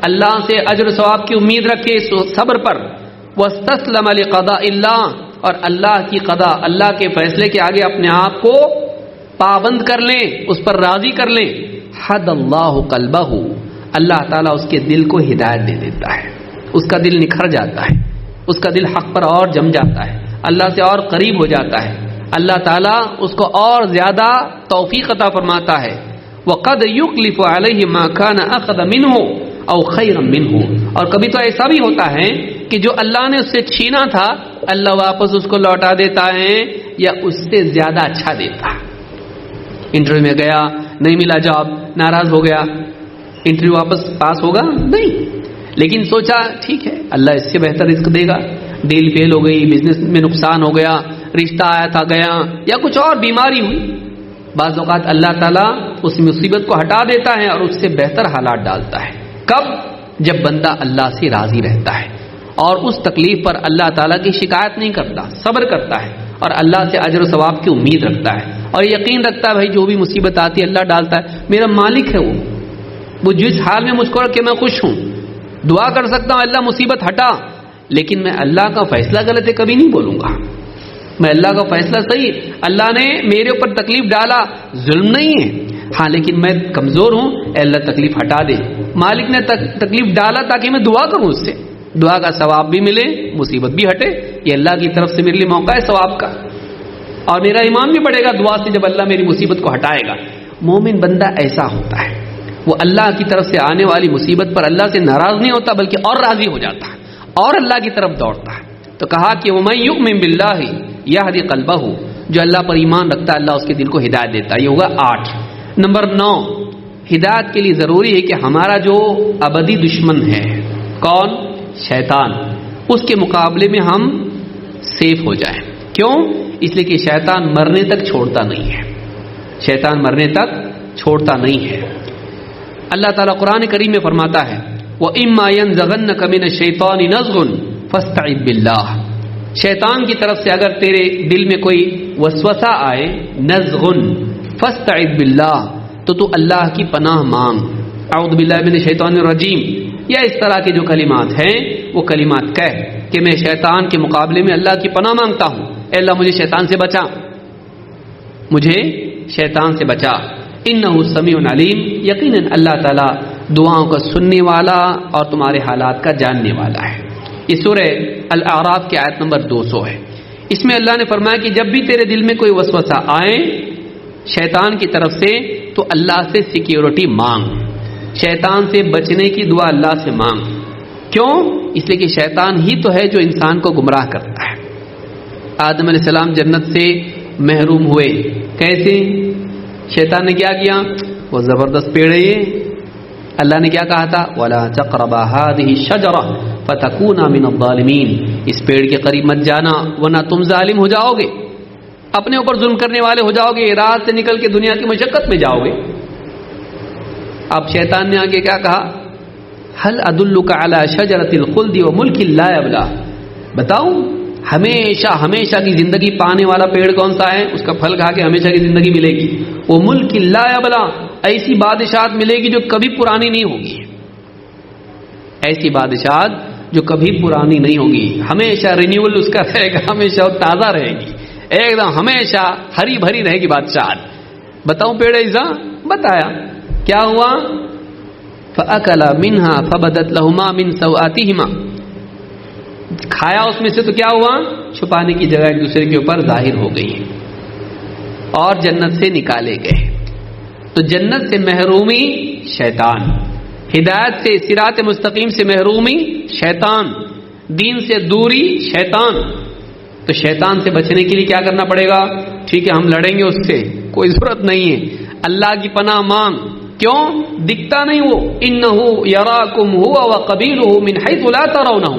اللہ سے اجر و ثواب کی امید رکھے صبر پر، واستسلم لقضاء اللہ، اور اللہ کی قضا، اللہ کے فیصلے کے آگے اپنے آپ کو پابند کر لیں، اس پر راضی کر لیں. حد اللہ قلبہ، اللہ تعالیٰ اس کے دل کو ہدایت دے دیتا ہے، اس کا دل نکھر جاتا ہے، اس کا دل حق پر اور جم جاتا ہے، اللہ سے اور قریب ہو جاتا ہے. اللہ تعالیٰ اس کو اور زیادہ توفیق عطا فرماتا ہے. وقد یکلف علیہ ما کان اخذ منہ او خیرا منہ، اور کبھی تو ایسا بھی ہوتا ہے کہ جو اللہ نے اس سے چھینا تھا اللہ واپس اس کو لوٹا دیتا ہے یا اس سے زیادہ اچھا دیتا ہے. انٹرویو میں گیا نہیں ملا جاب، ناراض ہو گیا، انٹرویو واپس پاس ہوگا نہیں، لیکن سوچا ٹھیک ہے اللہ اس سے بہتر رزق دے گا. ڈیل فیل ہو گئی، بزنس میں نقصان ہو گیا، رشتہ آیا تھا گیا، یا کچھ اور بیماری ہوئی. بعض اوقات اللہ تعالیٰ اس مصیبت کو ہٹا دیتا ہے اور اس سے بہتر حالات ڈالتا ہے. کب؟ جب بندہ اللہ سے راضی رہتا ہے اور اس تکلیف پر اللہ تعالیٰ کی شکایت نہیں کرتا، صبر کرتا ہے اور اللہ سے اجر و ثواب کی امید رکھتا ہے اور یقین رکھتا ہے بھائی جو بھی مصیبت آتی ہے اللہ ڈالتا ہے، میرا مالک ہے وہ جس حال میں مجھ کو رکھ کے میں خوش ہوں. دعا کر سکتا ہوں اللہ مصیبت ہٹا، لیکن میں اللہ کا فیصلہ غلط ہے کبھی نہیں بولوں گا. میں اللہ کا فیصلہ صحیح، اللہ نے میرے اوپر تکلیف ڈالا ظلم نہیں ہے، ہاں لیکن میں کمزور ہوں، اے اللہ تکلیف ہٹا دے. مالک نے تکلیف ڈالا تاکہ میں دعا کروں، اس سے دعا کا ثواب بھی ملے، مصیبت بھی ہٹے. یہ اللہ کی طرف سے میرے لیے موقع ہے ثواب کا، اور میرا ایمان بھی بڑھے گا دعا سے جب اللہ میری مصیبت کو ہٹائے گا. مومن بندہ ایسا ہوتا ہے، وہ اللہ کی طرف سے آنے والی مصیبت پر اللہ سے ناراض نہیں ہوتا بلکہ اور راضی ہو جاتا ہے اور اللہ کی طرف دوڑتا ہے. تو کہا کہ وَمَن يُؤْمِن بِاللَّهِ يَهْدِ قَلْبَهُ، جو اللہ پر ایمان رکھتا ہے اللہ اس کے دل کو ہدایت دیتا ہے. یہ ہوگا 8. نمبر 9، ہدایت کے لیے ضروری ہے کہ ہمارا جو ابدی دشمن ہے، کون؟ شیطان، اس کے مقابلے میں ہم سیف ہو جائیں. کیوں؟ اس لیے کہ شیطان مرنے تک چھوڑتا نہیں ہے، شیطان مرنے تک چھوڑتا نہیں ہے. اللہ تعالیٰ قرآن کریم میں فرماتا ہے وَإِمَّا يَنزَغَنَّكَ مِنَ الشَّيْطَانِ نَزْغٌ فَاسْتَعِذْ بِاللَّهِ، شیطان کی طرف سے اگر تیرے دل میں کوئی وسوسہ آئے، نزغن فاستعذ باللہ، تو اللہ کی پناہ مانگ، اعوذ باللہ من الشیطان الرجیم، یا اس طرح کے جو کلمات ہیں وہ کلمات کہہ کہ میں شیطان کے مقابلے میں اللہ کی پناہ مانگتا ہوں. اے اللہ مجھے شیطان سے بچا، مجھے شیطان سے بچا. انہ سمیع علیم، یقیناً اللہ تعالیٰ دعاؤں کا سننے والا اور تمہارے حالات کا جاننے والا ہے. یہ سورہ الاعراف کی آیت نمبر 200 ہے. اس میں اللہ نے فرمایا کہ جب بھی تیرے دل میں کوئی وسوسہ آئے شیطان کی طرف سے تو اللہ سے سیکیورٹی مانگ، شیطان سے بچنے کی دعا اللہ سے مانگ. کیوں؟ اس لیے کہ شیطان ہی تو ہے جو انسان کو گمراہ کرتا ہے. آدم علیہ السلام جنت سے محروم ہوئے، کیسے؟ شیطان نے کیا کیا؟ وہ زبردست پیڑ ہے یہ، اللہ نے کیا کہا تھا وَلَا تَقْرَبَا هَٰذِهِ الشَّجَرَةَ فَتَكُونَا مِنَ الظَّالِمِينَ، اس پیڑ کے قریب مت جانا ورنہ تم ظالم ہو جاؤ گے، اپنے اوپر ظلم کرنے والے ہو جاؤ گے، راہ سے نکل کے دنیا کی مشقت میں جاؤ گے. اب شیطان نے آگے کیا کہا؟ هل ادلک علی شجرۃ الخلد وملک لا یبلا، بتاؤ ہمیشہ ہمیشہ کی زندگی پانے والا پیڑ کون سا ہے؟ اس کا پھل کھا کے ہمیشہ کی زندگی ملے گی. وہ ملک لا یبلا، ایسی بادشاہت ملے گی جو کبھی پرانی نہیں ہوگی، ایسی بادشاہت جو کبھی پرانی نہیں ہوگی، ہمیشہ رینیول اس کا رہے گا، ہمیشہ تازہ رہے گی، ایک دم ہمیشہ ہری بھری رہے گی بادشاہت. بتاؤں پیڑ ایسا؟ بتایا. کیا ہوا؟ فَأَكَلَ مِنْهَا فَبَدَتْ لَهُمَا مِنْ سَوْآتِهِمَا، کھایا اس میں سے تو کیا ہوا؟ چھپانے کی جگہ ایک دوسرے کے اوپر ظاہر ہو گئی اور جنت سے نکالے گئے. تو جنت سے محرومی شیطان، ہدایت سے صراط مستقیم سے محرومی شیطان، دین سے دوری شیطان. تو شیطان سے بچنے کے لیے کیا کرنا پڑے گا؟ ٹھیک ہے ہم لڑیں گے اس سے، کوئی ضرورت نہیں ہے، اللہ کی پناہ مانگ. کیوں؟ دکھتا نہیں وہ، انہ یراکم هو وقبیلہ من حیث لا ترونہ،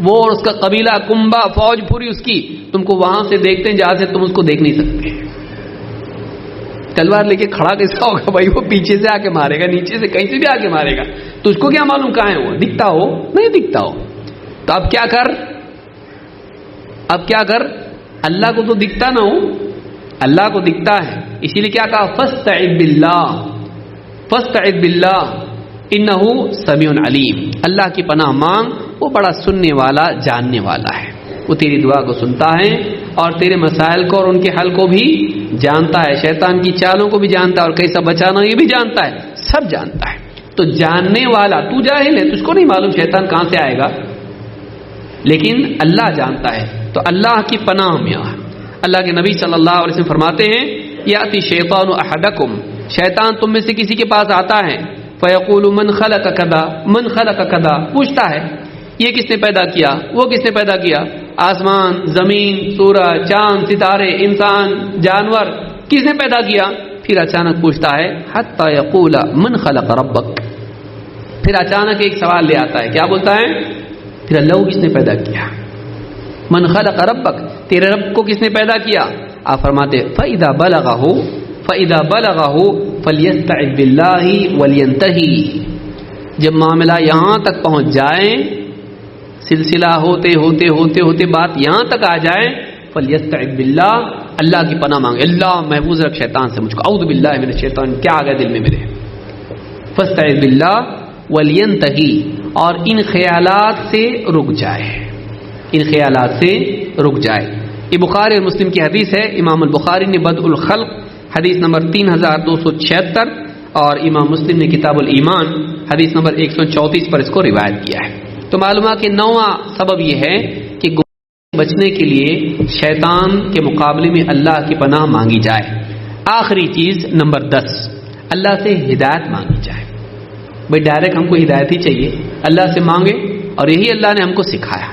وہ اور اس کا قبیلہ کنبا فوج پوری اس کی تم کو وہاں سے دیکھتے ہیں جہاں سے تم اس کو دیکھ نہیں سکتے. تلوار لے کے کھڑا کیسا ہوگا بھائی؟ وہ پیچھے سے آ کے مارے گا، نیچے سے کہیں سے بھی آ کے مارے گا، تو اس کو کیا معلوم کہاں ہے وہ؟ دکھتا ہو نہیں دکھتا ہو. تو اب کیا کر، اب کیا کر؟ اللہ کو تو دکھتا نہ ہو، اللہ کو دکھتا ہے، اسی لیے کیا کہا؟ فاستعذ باللہ، فاستعذ باللہ انہ سمیع علیم، اللہ کی پناہ مانگ، وہ بڑا سننے والا جاننے والا ہے، وہ تیری دعا کو سنتا ہے اور تیرے مسائل کو اور ان کے حل کو بھی جانتا ہے، شیطان کی چالوں کو بھی جانتا ہے اور کیسا بچانا یہ بھی جانتا ہے، سب جانتا ہے. تو جاننے والا، تو جاہل ہے، تجھ کو نہیں معلوم شیطان کہاں سے آئے گا، لیکن اللہ جانتا ہے. تو اللہ کی پناہ میں اللہ کے نبی صلی اللہ علیہ وسلم فرماتے ہیں یاتی شیطان احدکم، شیطان تم میں سے کسی کے پاس آتا ہے، فیقول من خلق کذا من خلق کذا، پوچھتا ہے یہ کس نے پیدا کیا، وہ کس نے پیدا کیا، آسمان، زمین، سورج، چاند، ستارے، انسان، جانور، کس نے پیدا کیا؟ پھر اچانک پوچھتا ہے حتی یقول من خلق ربک، پھر اچانک ایک سوال لے آتا ہے، کیا بولتا ہے؟ پھر اللہ کو کس نے پیدا کیا؟ من خلق ربک، تیرے رب کو کس نے پیدا کیا؟ آپ فرماتے فَإِذَا بَلَغَهُ فَإِذَا بَلَغَهُ فَلْيَسْتَعِذْ بِاللَّهِ وَلْيَنْتَهِي، جب معاملہ یہاں تک پہنچ جائے، سلسلہ ہوتے ہوتے ہوتے ہوتے بات یہاں تک آ جائے، فَلْيَسْتَعِذْ بِاللَّهِ، اللہ کی پناہ مانگے، اللہ محفوظ رکھ شیطان سے، مجھ کو اعوذ باللہ من الشیطان، کیا آ گیا دل میں میرے، فَاسْتَعِذْ بِاللَّهِ وَلْيَنْتَهِي، اور ان خیالات سے رک جائے، ان خیالات سے رک جائے. یہ بخاری اور مسلم کی حدیث ہے. امام البخاری نے بدء الخلق حدیث نمبر 3276 اور امام مسلم نے کتاب الایمان حدیث نمبر 134 پر اس کو روایت کیا ہے. تو معلومات کہ نواں سبب یہ ہے کہ بچنے کے لیے شیطان کے مقابلے میں اللہ کی پناہ مانگی جائے. آخری چیز نمبر 10، اللہ سے ہدایت مانگی جائے. بھائی ڈائریکٹ ہم کو ہدایت ہی چاہیے، اللہ سے مانگے، اور یہی اللہ نے ہم کو سکھایا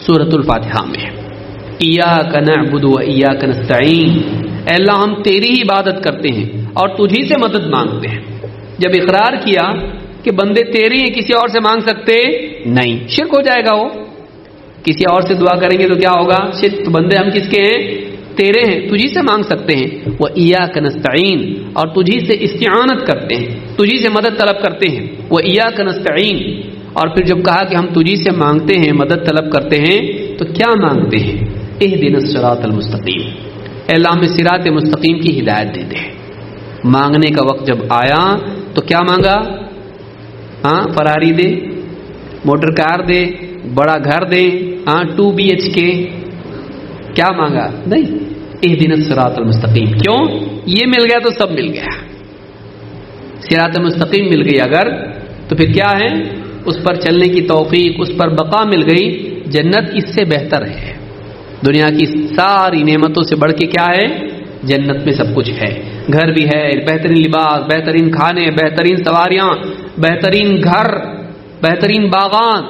سورۃ الفاتحہ میں، ایاک نعبد و ایاک نستعین، اے اللہ ہم تیری ہی عبادت کرتے ہیں اور تجھی سے مدد مانگتے ہیں. جب اقرار کیا کہ بندے تیرے ہیں، کسی اور سے مانگ سکتے نہیں، شرک ہو جائے گا. وہ کسی اور سے دعا کریں گے تو کیا ہوگا؟ شرک. تو بندے ہم کس کے ہیں؟ تیرے ہیں، تجھی سے مانگ سکتے ہیں. وہ ایاک نستعین، اور تجھی سے استعانت کرتے ہیں، تجھی سے مدد طلب کرتے ہیں. وہ ایاک نستعین، اور پھر جب کہا کہ ہم تجھی سے مانگتے ہیں، مدد طلب کرتے ہیں، تو کیا مانگتے ہیں؟ اہدنا الصراط المستقیم، اے اللہ ہمیں صراط مستقیم کی ہدایت دے دے. مانگنے کا وقت جب آیا تو کیا مانگا؟ ہاں فراری دے، موٹر کار دے، بڑا گھر دے، ہاں 2 BHK، کیا مانگا؟ نہیں، اہدنا الصراط المستقیم. کیوں؟ یہ مل گیا تو سب مل گیا. صراط مستقیم مل گئی اگر، تو پھر کیا ہے؟ اس پر چلنے کی توفیق، اس پر بقا مل گئی. جنت اس سے بہتر ہے، دنیا کی ساری نعمتوں سے بڑھ کے کیا ہے؟ جنت میں سب کچھ ہے. گھر بھی ہے، بہترین لباس، بہترین کھانے، بہترین سواریاں، بہترین گھر، بہترین باغات،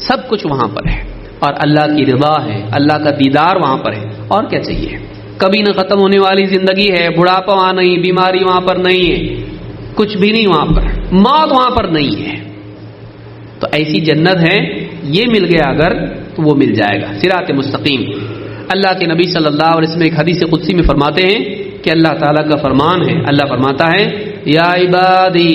سب کچھ وہاں پر ہے. اور اللہ کی رضا ہے، اللہ کا دیدار وہاں پر ہے. اور کیا چاہیے؟ کبھی نہ ختم ہونے والی زندگی ہے، بڑھاپا وہاں نہیں، بیماری وہاں پر نہیں ہے، کچھ بھی نہیں وہاں پر، موت وہاں پر نہیں ہے. تو ایسی جنت ہے، یہ مل گیا اگر تو وہ مل جائے گا صراط مستقیم. اللہ کے نبی صلی اللہ علیہ وسلم ایک حدیث قدسی میں فرماتے ہیں کہ اللہ تعالیٰ کا فرمان ہے، اللہ فرماتا ہے یا عبادی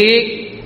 1,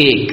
1।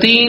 3,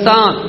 7,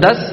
10,